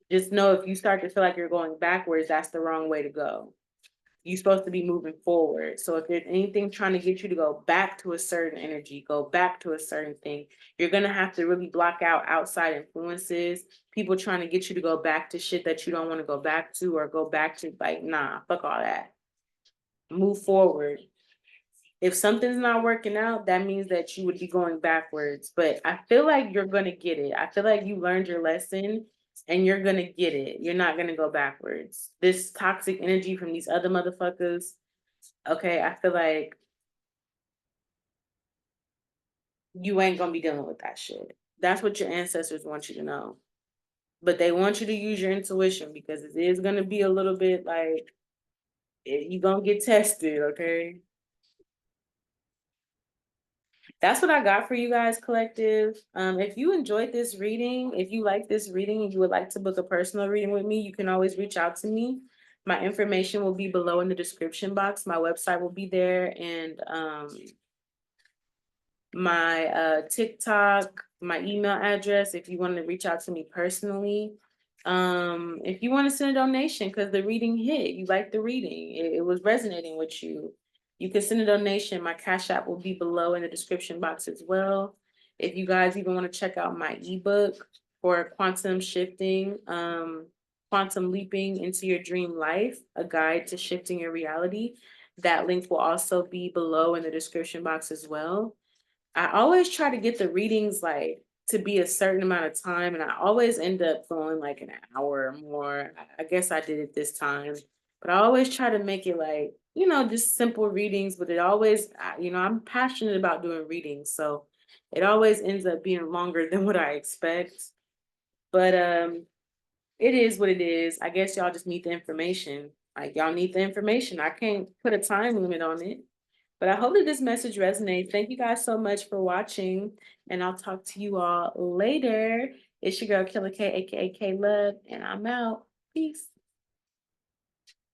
Just know if you start to feel like you're going backwards, that's the wrong way to go. You're supposed to be moving forward. So if there's anything trying to get you to go back to a certain energy, go back to a certain thing, you're going to have to really block out outside influences, people trying to get you to go back to shit that you don't want to go back to, or go back to, like, nah, fuck all that. Move forward. If something's not working out, that means that you would be going backwards. But I feel like you're going to get it. I feel like you learned your lesson and you're going to get it. You're not going to go backwards. This toxic energy from these other motherfuckers, okay, I feel like you ain't going to be dealing with that shit. That's what your ancestors want you to know. But they want you to use your intuition, because it is going to be a little bit like, you're going to get tested, okay? That's what I got for you guys, collective. If you enjoyed this reading, if you like this reading and you would like to book a personal reading with me, you can always reach out to me. My information will be below in the description box. My website will be there, and my TikTok, my email address if you want to reach out to me personally. If you want to send a donation because the reading hit, you like the reading, it was resonating with you, you can send a donation. My Cash App will be below in the description box as well. If you guys even want to check out my ebook for quantum shifting, quantum leaping into your dream life, a guide to shifting your reality, that link will also be below in the description box as well. I always try to get the readings like to be a certain amount of time, and I always end up going like an hour or more. I guess I did it this time, but I always try to make it like, just simple readings, but it always, I'm passionate about doing readings, so it always ends up being longer than what I expect. But it is what it is. I guess y'all just need the information. Like, y'all need the information. I can't put a time limit on it. But I hope that this message resonates. Thank you guys so much for watching, and I'll talk to you all later. It's your girl Killer K, aka K Love, and I'm out. Peace.